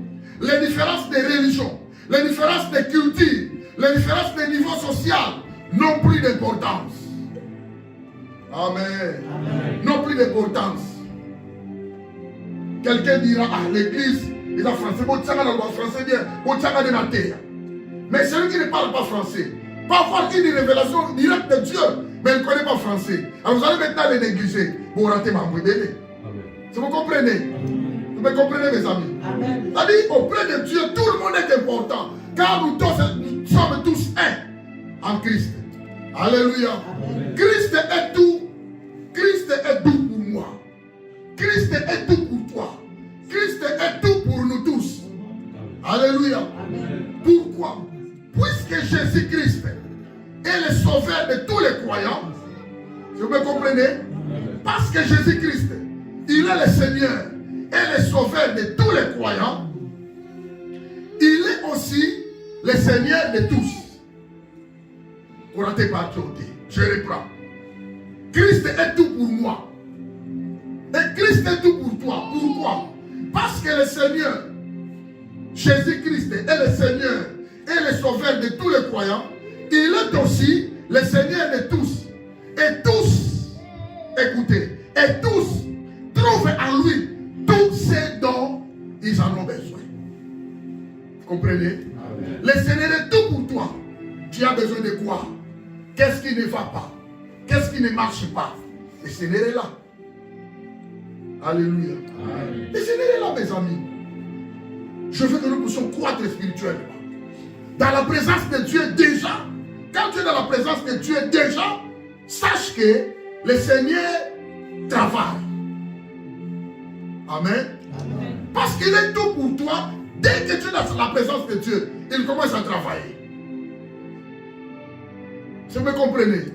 les différences de religions, les différences de culture, les différences de niveau social n'ont plus d'importance. Amen. N'ont plus d'importance. Quelqu'un dira, ah, l'église, il a français, bon, tiens, la loi français bien, bon, tiens, de la terre. Mais celui qui ne parle pas français, pas avoir une révélation directe de Dieu, mais il ne connaît pas français. Alors vous allez maintenant les négliger pour rater ma bébé. Si vous comprenez? Vous me comprenez, mes amis? C'est-à-dire, auprès de Dieu, tout le monde est important. Car nous sommes tous un en Christ. Alléluia. Amen. Christ est tout. Christ est tout pour moi. Christ est tout pour toi. Christ est tout pour nous tous. Alléluia. Amen. Pourquoi? Puisque Jésus-Christ est le sauveur de tous les croyants. Vous me comprenez? Amen. Parce que Jésus-Christ, il est le Seigneur et le sauveur de tous les croyants. Il est aussi le Seigneur de tous. Je reprends. Christ est tout pour moi. Et Christ est tout pour toi. Pourquoi? Parce que le Seigneur, Jésus-Christ est le Seigneur et le sauveur de tous les croyants. Il est aussi le Seigneur de tous. Et tous, écoutez, et tous trouvent en lui tout ce dont ils en ont besoin. Vous comprenez? Amen. Le Seigneur est tout pour toi. Tu as besoin de quoi? Qu'est-ce qui ne va pas? Qu'est-ce qui ne marche pas? Le Seigneur est là. Alléluia. Amen. Le Seigneur est là, mes amis. Je veux que nous puissions croître spirituellement. Dans la présence de Dieu déjà. Quand tu es dans la présence de Dieu déjà, sache que le Seigneur travaille. Amen. Amen. Parce qu'il est tout pour toi. Dès que tu es dans la présence de Dieu, il commence à travailler. Si vous me comprenez?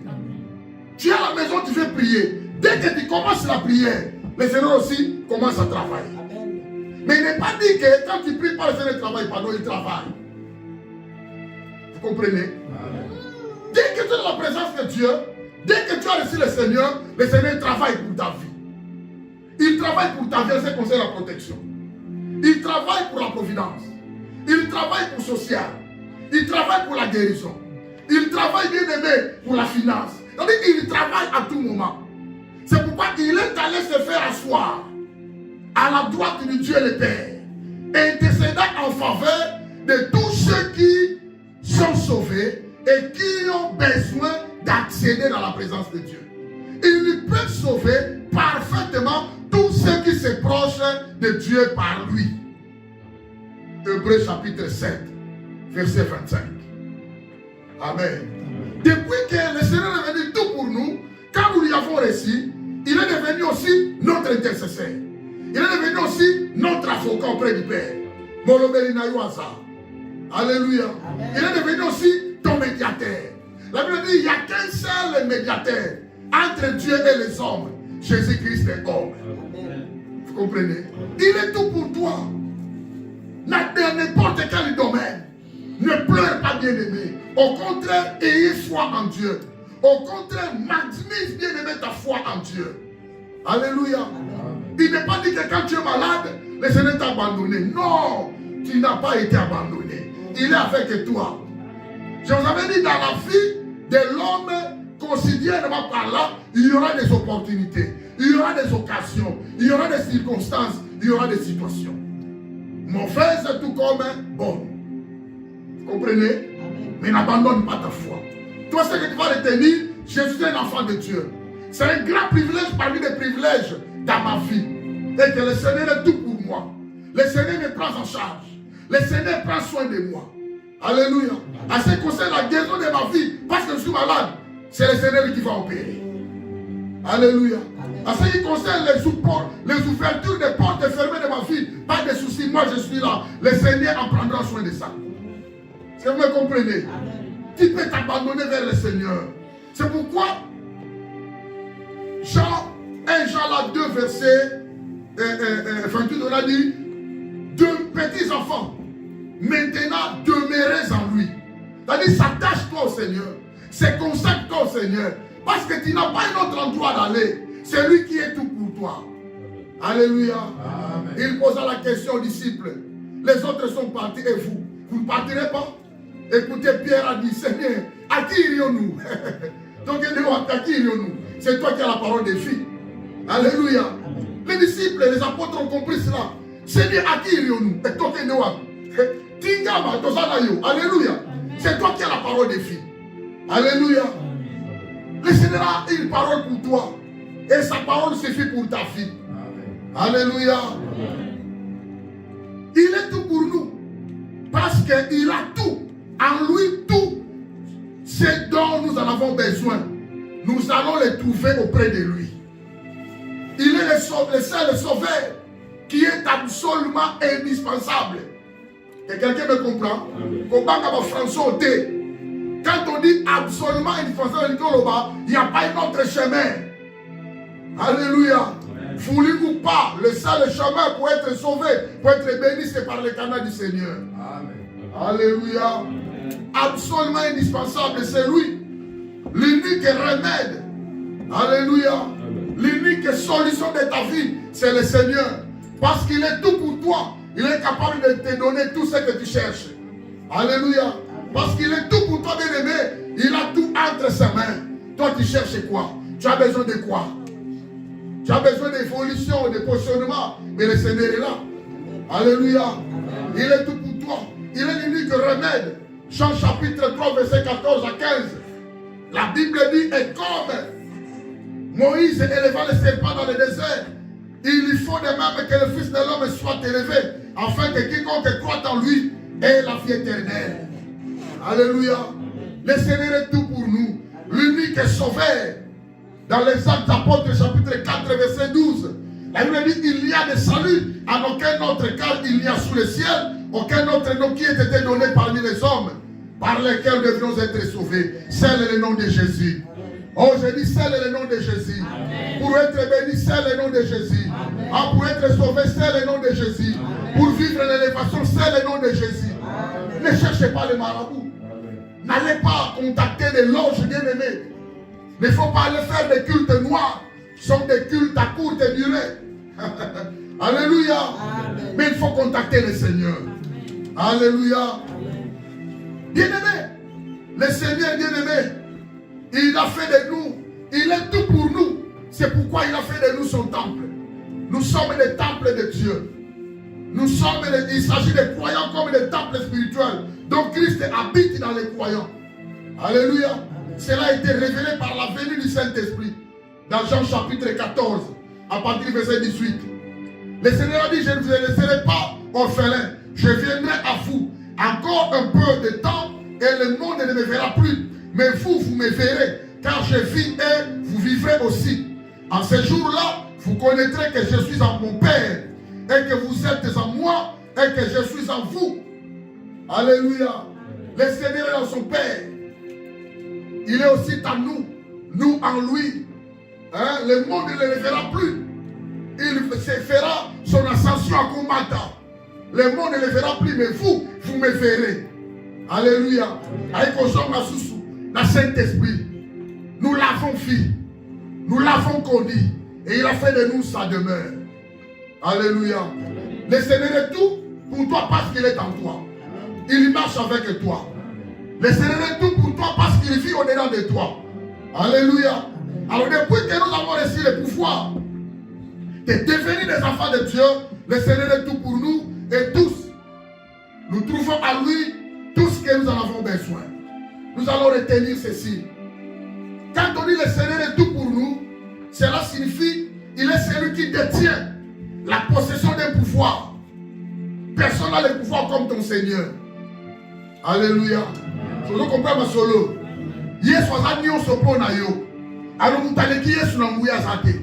Tu es à la maison, tu fais prier. Dès que tu commences la prière, le Seigneur aussi commence à travailler. Amen. Mais il n'est pas dit que quand tu pries pas, le Seigneur ne travaille pas. Non, il travaille. Vous comprenez? Amen. Dès que tu es dans la présence de Dieu, dès que tu as reçu le Seigneur travaille pour ta vie. Il travaille pour ta vie, c'est concerne la protection. Il travaille pour la providence. Il travaille pour le social. Il travaille pour la guérison. Il travaille, bien aimé, pour la finance. C'est-à-dire qu'il travaille à tout moment. C'est pourquoi il est allé se faire asseoir à la droite du Dieu le Père, intercédant en faveur de tous ceux qui sont sauvés et qui ont besoin d'accéder dans la présence de Dieu. Il peut sauver parfaitement tous ceux qui se prochent de Dieu par lui. Hébreux chapitre 7, verset 25. Amen. Depuis que le Seigneur est venu tout pour nous, quand nous lui avons reçu, il est devenu aussi notre intercesseur. Il est devenu aussi notre avocat auprès du Père. Alléluia. Il est devenu aussi ton médiateur. La Bible dit, il n'y a qu'un seul médiateur entre Dieu et les hommes. Jésus-Christ est homme. Vous comprenez? Il est tout pour toi. Dans n'importe quel domaine. Ne pleure pas, bien-aimé. Au contraire, ayez foi en Dieu. Au contraire, maximise, bien-aimé, ta foi en Dieu. Alléluia. Il n'est pas dit que quand tu es malade, le Seigneur t'a abandonné. Non, tu n'as pas été abandonné. Il est avec toi. Je vous avais dit, dans la vie de l'homme, quotidiennement parlant, il y aura des opportunités, il y aura des occasions, il y aura des circonstances, il y aura des situations. Mauvaise tout comme bonne. Vous comprenez? Mais n'abandonne pas ta foi. Toi, ce que tu vas retenir, je suis un enfant de Dieu. C'est un grand privilège parmi les privilèges dans ma vie. Et que le Seigneur est tout pour moi. Le Seigneur me prend en charge. Le Seigneur prend soin de moi. Alléluia. À ce qui concerne la guérison de ma vie, parce que je suis malade, c'est le Seigneur qui va opérer. Alléluia. À ce qui concerne les ouvertures des portes fermées de ma vie, pas de soucis, moi je suis là. Le Seigneur en prendra soin de ça. Est-ce que vous me comprenez? Tu peux t'abandonner vers le Seigneur. C'est pourquoi Jean 2, verset 28, on a dit, deux petits enfants, maintenant demeurez en lui. C'est-à-dire, s'attache-toi au Seigneur. C'est consacre-toi au Seigneur. Parce que tu n'as pas un autre endroit d'aller. C'est lui qui est tout pour toi. Alléluia. Amen. Il posa la question aux disciples. Les autres sont partis et vous? Vous ne partirez pas? Écoutez, Pierre a dit, Seigneur, à qui irions-nous? Donc, à qui irions-nous? C'est toi qui as la parole des filles. Alléluia. Amen. Les disciples, les apôtres ont compris cela. Seigneur, à qui irions-nous? Alléluia. C'est toi qui as la parole des filles. Alléluia. Le Seigneur a une parole pour toi. Et sa parole suffit pour ta vie. Alléluia. Il est tout pour nous. Parce qu'il a tout. En lui, tout. Ce dont nous en avons besoin. Nous allons le trouver auprès de lui. Il est le seul sauveur qui est absolument indispensable. Et quelqu'un me comprend? Quand on dit absolument indispensable, il n'y a pas un autre chemin. Alléluia. Voulu ou pas, le seul chemin pour être sauvé, pour être béni, c'est par le canal du Seigneur. Amen. Alléluia. Absolument indispensable, c'est lui. L'unique remède. Alléluia. L'unique solution de ta vie, c'est le Seigneur. Parce qu'il est tout pour toi. Il est capable de te donner tout ce que tu cherches. Alléluia. Parce qu'il est tout pour toi, bien-aimé. Il a tout entre ses mains. Toi, tu cherches quoi? Tu as besoin de quoi? Tu as besoin d'évolution, de positionnement. Mais le Seigneur est là. Alléluia. Il est tout pour toi. Il est l'unique remède. Jean chapitre 3, verset 14 à 15. La Bible dit, et comme Moïse éleva le serpent dans le désert, il lui faut de même que le Fils de l'homme soit élevé, afin que quiconque croit en lui ait la vie éternelle. Alléluia. Le Seigneur est tout pour nous. L'unique sauveur. Dans les Actes d'Apôtres, chapitre 4, verset 12, la Bible dit, il y a de salut en aucun autre, car il n'y a sous le ciel aucun autre nom qui ait été donné parmi les hommes, par lesquels nous devions être sauvés. C'est le nom de Jésus. Oh, je dis, c'est le nom de Jésus. Amen. Pour être béni, c'est le nom de Jésus. Ah, pour être sauvé, c'est le nom de Jésus. Amen. Pour vivre l'élévation, c'est le nom de Jésus. Amen. Ne cherchez pas les marabouts. N'allez pas contacter les loges bien-aimées. Il ne faut pas aller faire des cultes noirs. Ce sont des cultes à courte durée. Alléluia. Amen. Mais il faut contacter le Seigneur. Amen. Alléluia. Bien-aimé, le Seigneur bien-aimé, il a fait de nous, il est tout pour nous. C'est pourquoi il a fait de nous son temple. Nous sommes des temples de Dieu. Il s'agit des croyants comme des temples spirituels. Donc Christ habite dans les croyants. Alléluia. Cela a été révélé par la venue du Saint-Esprit. Dans Jean chapitre 14, à partir du verset 18. Le Seigneur a dit, je ne vous laisserai pas orphelins. Je viendrai à vous. Encore un peu de temps et le monde ne me verra plus. Mais vous, vous me verrez. Car je vis et vous vivrez aussi. En ce jour-là, vous connaîtrez que je suis en mon Père et que vous êtes en moi et que je suis en vous. Alléluia. Le Seigneur est en son Père. Il est aussi en nous. Nous en lui. Hein? Le monde ne le verra plus. Il se fera son ascension à combattant. Le monde ne le verra plus, mais vous me verrez. Alléluia. Avec le Saint-Esprit. Nous l'avons vu. Nous l'avons connu. Et il a fait de nous sa demeure. Alléluia. Le Seigneur est tout pour toi parce qu'il est en toi. Il marche avec toi. Le Seigneur est tout pour toi parce qu'il vit au-dedans de toi. Alléluia. Alors depuis que nous avons reçu le pouvoir de devenir des enfants de Dieu, le Seigneur est tout pour nous et tous. Nous trouvons à lui tout ce que nous en avons besoin. Nous allons retenir ceci. Quand on dit le Seigneur est tout pour nous, cela signifie qu'il est celui qui détient la possession d'un pouvoir. Personne n'a le pouvoir comme ton Seigneur. Alléluia. Vous comprenez ma solo. Yesu azani osopo na yo. Alors mutaleki Yesu na nguya zate.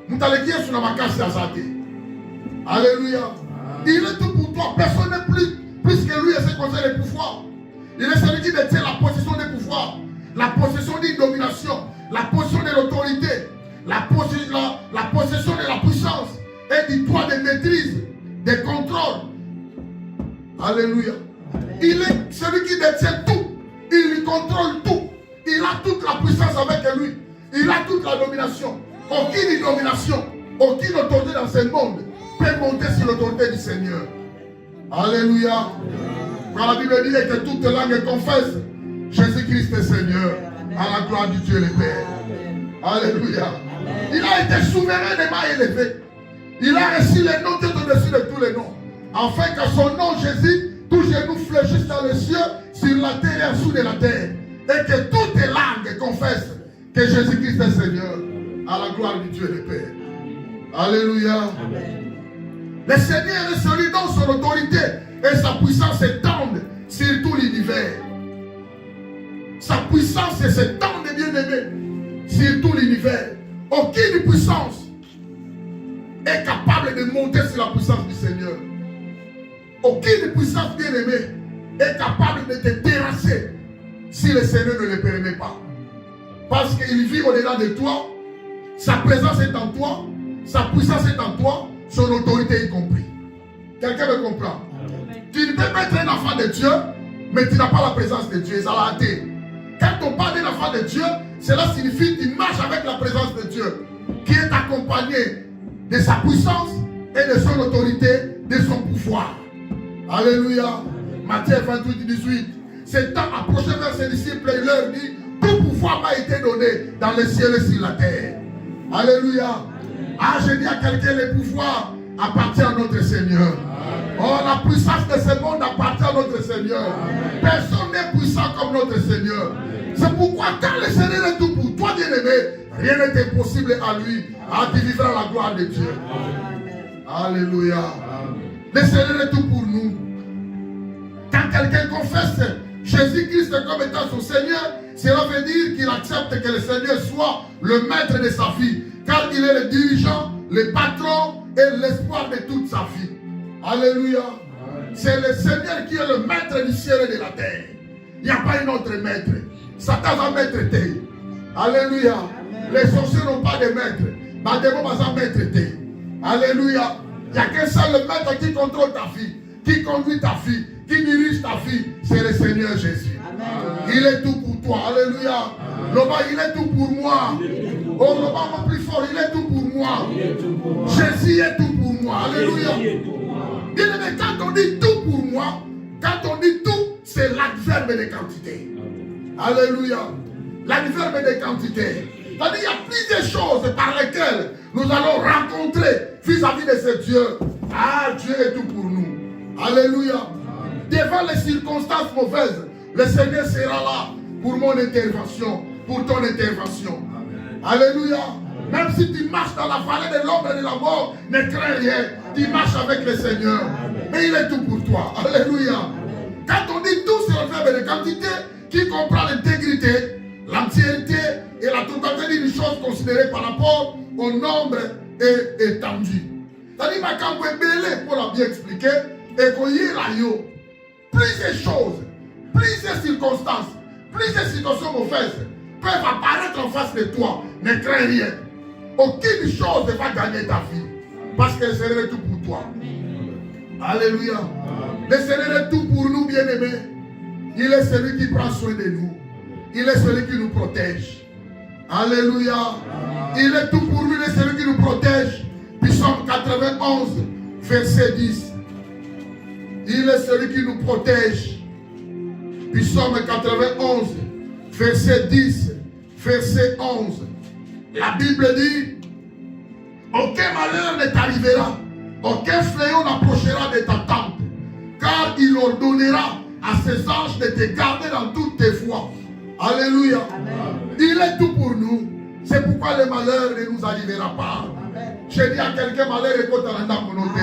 Mutaleki Yesu na makasi zate. Alléluia. Il est tout pour toi. Personne n'est plus que lui et ses conseils de pouvoir. Il est celui qui détient la possession des pouvoirs, la possession d'une domination, la possession de l'autorité, la possession de la puissance et du droit de maîtrise, de contrôle. Alléluia. Il est celui qui détient tout. Il contrôle tout. Il a toute la puissance avec lui. Il a toute la domination. Aucune domination, aucune autorité dans ce monde peut monter sur l'autorité du Seigneur. Alléluia. Quand la Bible dit que toute langue confesse Jésus-Christ est Seigneur, à la gloire du Dieu le Père. Alléluia. Il a été souverainement élevé. Il a reçu les noms au-dessus de tous les noms. Afin que son nom, Jésus, tous genoux fléchissent dans les cieux, sur la terre et en dessous de la terre. Et que toutes les langues confessent que Jésus-Christ est Seigneur, à la gloire du Dieu le Père. Alléluia. Amen. Le Seigneur est celui dont son autorité et sa puissance s'étendent sur tout l'univers. Sa puissance s'étend, bien-aimé, sur tout l'univers. Aucune puissance est capable de monter sur la puissance du Seigneur. Aucune puissance, bien-aimée, est capable de te terrasser si le Seigneur ne le permet pas. Parce qu'il vit au-delà de toi, sa présence est en toi, sa puissance est en toi, son autorité y compris. Quelqu'un me comprend? Tu ne peux pas être un enfant de Dieu, mais tu n'as pas la présence de Dieu. Ça l'a été. Quand on parle d'un enfant de Dieu, cela signifie que tu marches avec la présence de Dieu, qui est accompagné de sa puissance et de son autorité, de son pouvoir. Alléluia. Matthieu 28, 18. C'est temps approché vers ses disciples et il leur dit: tout pouvoir m'a été donné dans le ciel et sur la terre. Alléluia. Ah, je dis à quelqu'un, le pouvoir appartient à notre Seigneur. Oh, la puissance de ce monde appartient à notre Seigneur. Personne n'est puissant comme notre Seigneur. C'est pourquoi quand le Seigneur est tout pour toi, bien-aimé, rien n'est impossible à lui. Ah, tu vivras la gloire de Dieu. Alléluia. Le Seigneur est tout pour nous. Quand quelqu'un confesse Jésus-Christ comme étant son Seigneur, cela veut dire qu'il accepte que le Seigneur soit le maître de sa vie. Car il est le dirigeant, le patron et l'espoir de toute sa vie. Alléluia. C'est le Seigneur qui est le maître du ciel et de la terre. Il n'y a pas un autre maître. Satan va maître terre. Alléluia. Les sorciers n'ont pas de maître. Bademo va maître terre. Alléluia. Il n'y a qu'un seul maître qui contrôle ta vie, qui conduit ta vie, qui dirige ta vie. C'est le Seigneur Jésus. Amen. Il est tout pour toi. Alléluia. Loba, il est tout pour moi. Oh, Loba, plus fort, il est tout pour moi. Jésus est tout pour moi. Alléluia. Bien-aimé, quand on dit tout pour moi, quand on dit tout, c'est l'adverbe de quantité. Alléluia. L'adverbe de quantité. C'est-à-dire qu'il y a plusieurs choses par lesquelles nous allons rencontrer vis-à-vis de ce Dieu. Ah, Dieu est tout pour nous. Alléluia. Devant les circonstances mauvaises, le Seigneur sera là pour mon intervention, pour ton intervention. Alléluia. Même si tu marches dans la vallée de l'ombre et de la mort, ne crains rien. Tu marches avec le Seigneur. Mais il est tout pour toi. Alléluia. Quand on dit tout, c'est le verbe de quantité qui comprend l'intégrité, l'entièreté et la totalité d'une chose considérée par rapport au nombre est étendue. C'est-à-dire que quand vous êtes belé, pour la bien expliquer, et qu'on y est plusieurs choses, plusieurs circonstances, plusieurs situations mauvaises peuvent apparaître en face de toi. Ne crains rien. Aucune chose ne va gagner ta vie. Parce que le Seigneur est tout pour toi. Alléluia. Le Seigneur est tout pour nous, bien-aimés. Il est celui qui prend soin de nous. Il est celui qui nous protège. Alléluia. Il est tout pour nous, il est celui qui nous protège. Psaume 91, verset 10. Il est celui qui nous protège. Psaume 91, verset 10, verset 11. La Bible dit, aucun malheur ne t'arrivera, aucun fléau n'approchera de ta tente, car il ordonnera à ses anges de te garder dans toutes tes voies. Alléluia. Amen. Il est tout pour nous. C'est pourquoi le malheur ne nous arrivera pas. Amen. Je dis à quelqu'un, malheur est contre la communauté.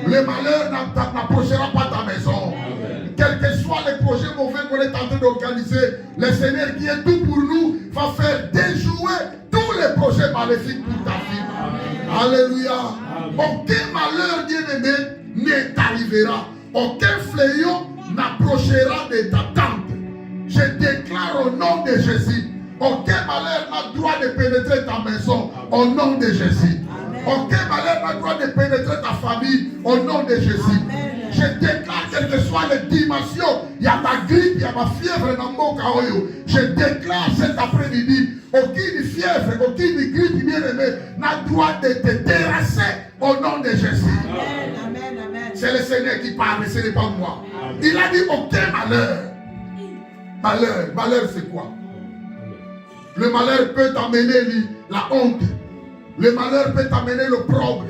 Le malheur n'approchera pas ta maison. Amen. Quel que soit les projets mauvais qu'on est en train d'organiser, le Seigneur qui est tout pour nous va faire déjouer tous les projets maléfiques pour ta vie. Amen. Alléluia. Amen. Aucun malheur, bien-aimé, ne t'arrivera. Aucun fléau n'approchera de ta tente. Je déclare au nom de Jésus, aucun malheur n'a droit de pénétrer ta maison au nom de Jésus. Amen. Aucun malheur n'a droit de pénétrer ta famille au nom de Jésus. Amen. Je déclare, quelles que soient les dimensions, il y a ma grippe, il y a ma fièvre dans mon caoyo. Je déclare cet après-midi, aucune fièvre, aucune grippe bien-aimée n'a droit de te terrasser au nom de Jésus. Amen. Amen. C'est le Seigneur qui parle, ce n'est pas moi. Amen. Il a dit aucun malheur. Malheur c'est quoi? Le malheur peut t'amener la honte. Le malheur peut t'amener l'opprobre.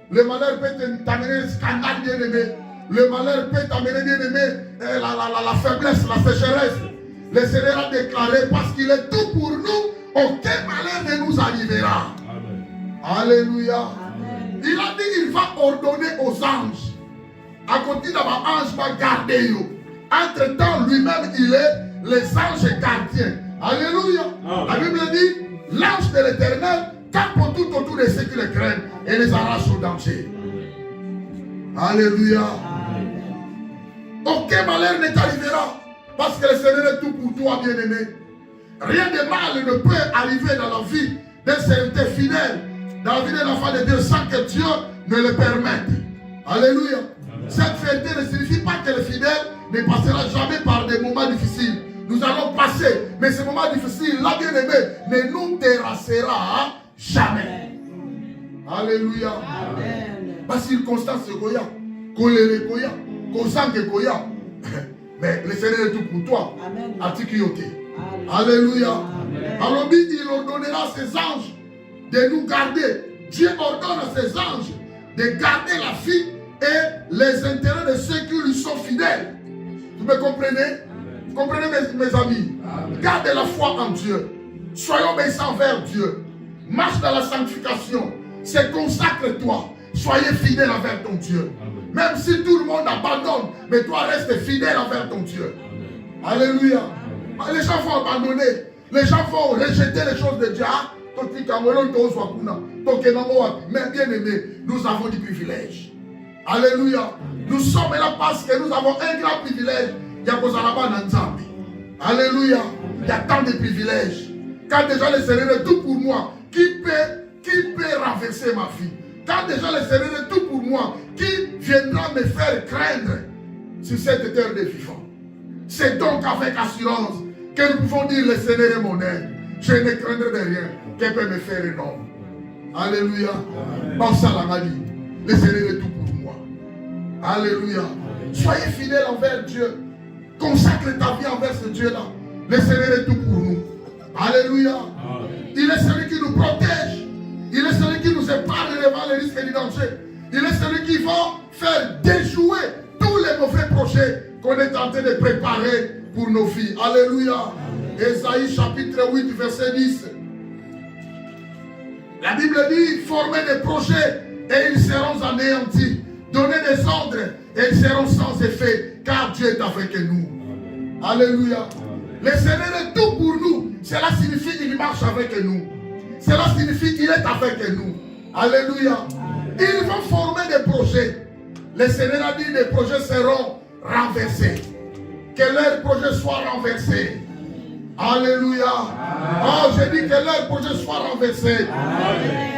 Le malheur peut t'amener le scandale, bien-aimé. Le malheur peut t'amener, bien-aimé, la faiblesse, la sécheresse. Le Seigneur a déclaré, parce qu'il est tout pour nous, aucun malheur ne nous arrivera. Amen. Alléluia. Amen. Il a dit, il va ordonner aux anges. À côté d'avoir ange va garder you. Entre-temps, lui-même, il est les anges gardiens. Alléluia. Amen. La Bible dit, l'ange de l'Éternel campe tout autour de ceux qui le craignent et les arrache au danger. Alléluia. Amen. Aucun malheur ne t'arrivera parce que le Seigneur est tout pour toi, bien-aimé. Rien de mal ne peut arriver dans la vie d'un serviteur fidèle, dans la vie d'un enfant de Dieu, sans que Dieu ne le permette. Alléluia. Amen. Cette vérité ne signifie pas que le fidèle ne passera jamais par des moments difficiles. Nous allons passer, mais ces moments difficiles, là, bien-aimé, ne nous terrassera jamais. Alléluia. Amen. Parce que circonstance goya, colère goya, kosange goya. Mais le Seigneur est tout pour toi. Amen. Alléluia. Amen. Alors il ordonnera à ses anges de nous garder. Dieu ordonne à ses anges de garder la vie et les intérêts de ceux qui lui sont fidèles. Vous me comprenez? Vous comprenez mes amis? Amen. Garde la foi en Dieu. Soyons obéissants vers Dieu. Marche dans la sanctification. Se consacre-toi. Soyez fidèle envers ton Dieu. Amen. Même si tout le monde abandonne, mais toi reste fidèle envers ton Dieu. Amen. Alléluia. Amen. Les gens vont abandonner. Les gens vont rejeter les choses de Dieu. Mais bien aimé, nous avons du privilège. Alléluia. Amen. Nous sommes là parce que nous avons un grand privilège. Alléluia. Il y a tant de privilèges. Quand déjà le Seigneur est tout pour moi, qui peut renverser ma vie? Quand déjà le Seigneur est tout pour moi, qui viendra me faire craindre sur cette terre des vivants? C'est donc avec assurance que nous pouvons dire, le Seigneur est mon aide. Je ne craindrai de rien. Qui peut me faire un homme? Alléluia. Le Seigneur est tout pour moi. Alléluia. Soyez fidèles envers Dieu. Consacre ta vie envers ce Dieu-là. Le Seigneur est tout pour nous. Alléluia. Il est celui qui nous protège. Il est celui qui nous épargne devant les risques et les dangers. Il est celui qui va faire déjouer tous les mauvais projets qu'on est en train de préparer pour nos vies. Alléluia. Ésaïe chapitre 8, verset 10. La Bible dit, formez des projets et ils seront anéantis. Donnez des ordres et ils seront sans effet, car Dieu est avec nous. Alléluia. Le Seigneur est tout pour nous. Cela signifie qu'il marche avec nous. cela signifie qu'il est avec nous. Alléluia. Ils vont former des projets. Le Seigneur a dit que les projets seront renversés. Que leurs projets soient renversés. Alléluia. Oh, j'ai dit que leurs projets soient renversés.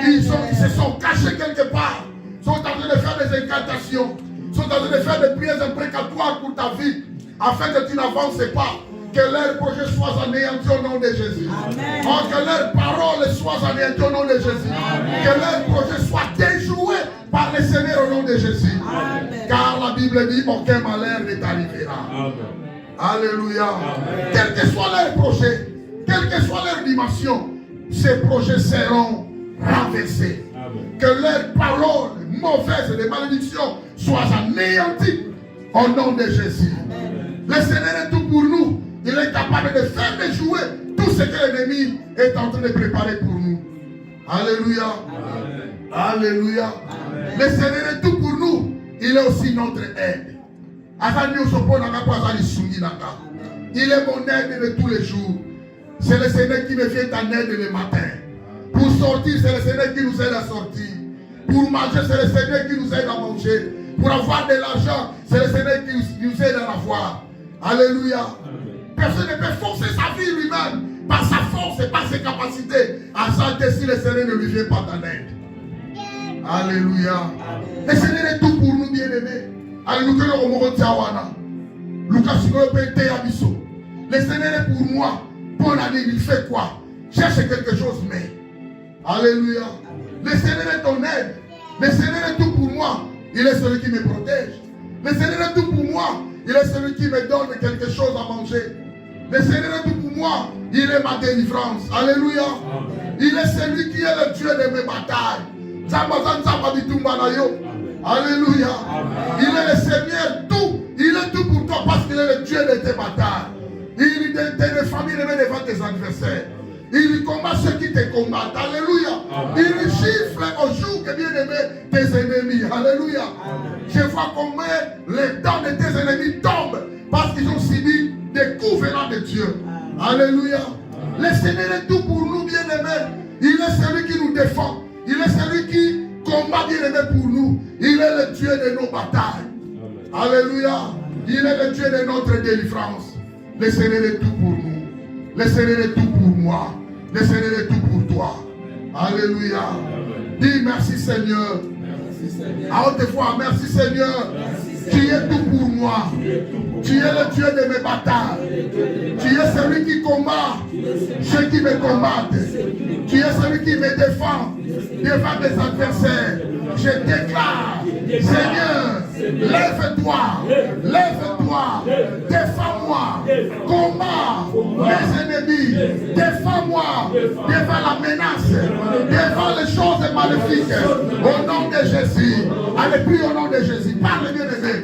Ils se sont cachés quelque part. Ils sont en train de faire des incantations. Ils sont en train de faire des prières imprécatoires pour ta vie. Afin que tu n'avances pas. Que leurs projets soient anéantis au nom de Jésus. Oh, que leurs paroles soient anéanties au nom de Jésus. Que leurs projets soient déjoués par le Seigneur au nom de Jésus. Car la Bible dit aucun malheur ne t'arrivera. Alléluia. Quels que soient leurs projets, quelle que soit leur dimension, ces projets seront renversés. Que leurs paroles mauvaises et de malédiction soient anéanties au nom de Jésus. Le Seigneur est tout pour nous. Il est capable de faire déjouer tout ce que l'ennemi est en train de préparer pour nous. Alléluia. Alléluia. Le Seigneur est tout pour nous. Il est aussi notre aide. Il est mon aide de tous les jours. C'est le Seigneur qui me fait en aide le matin. Pour sortir, c'est le Seigneur qui nous aide à sortir. Pour manger, c'est le Seigneur qui nous aide à manger. Pour avoir de l'argent, c'est le Seigneur qui nous aide à l'avoir. Alléluia. Personne ne peut forcer sa vie lui-même par sa force et par ses capacités. À ça que si le Seigneur ne lui vient pas en aide. Alléluia. Le Seigneur est tout pour nous, bien-aimés. Alléluia. Le Seigneur est pour moi. Bonne année, il fait quoi? Cherche quelque chose, mais. Alléluia. Le Seigneur est ton aide. Le Seigneur est tout pour moi. Il est celui qui me protège. Le Seigneur est tout pour moi. Il est celui qui me donne quelque chose à manger. Le Seigneur est tout pour moi. Il est ma délivrance. Alléluia. Il est celui qui est le Dieu de mes batailles. Alléluia. Il est le Seigneur tout. Il est tout pour toi parce qu'il est le Dieu de tes batailles. Il te famille devant tes adversaires. Il combat ceux qui te combattent. Alléluia. Il gifle au jour que bien aimé tes ennemis. Alléluia. Je vois combien les dents de tes ennemis tombent parce qu'ils ont subi des coups venant de Dieu. Alléluia. Le Seigneur est tout pour nous, bien aimés. Il est celui qui nous défend. Il est celui qui combat, bien aimé, pour nous. Il est le Dieu de nos batailles. Alléluia. Il est le Dieu de notre délivrance. Le Seigneur est tout pour nous. Le Seigneur est tout pour moi. Le Seigneur est tout pour toi. Alléluia. Dis merci Seigneur. À haute voix, merci Seigneur. Tu es tout pour moi. Tu es le Dieu de mes batailles. Tu es celui qui combat ceux qui me combattent. Tu es celui qui me défend devant mes adversaires. Je déclare, Seigneur, lève-toi, lève-toi, défends-moi, combat mes ennemis, défends-moi devant la menace, devant les choses maléfiques, au nom de Jésus. Allez, prie au nom de Jésus, parle bien aimé.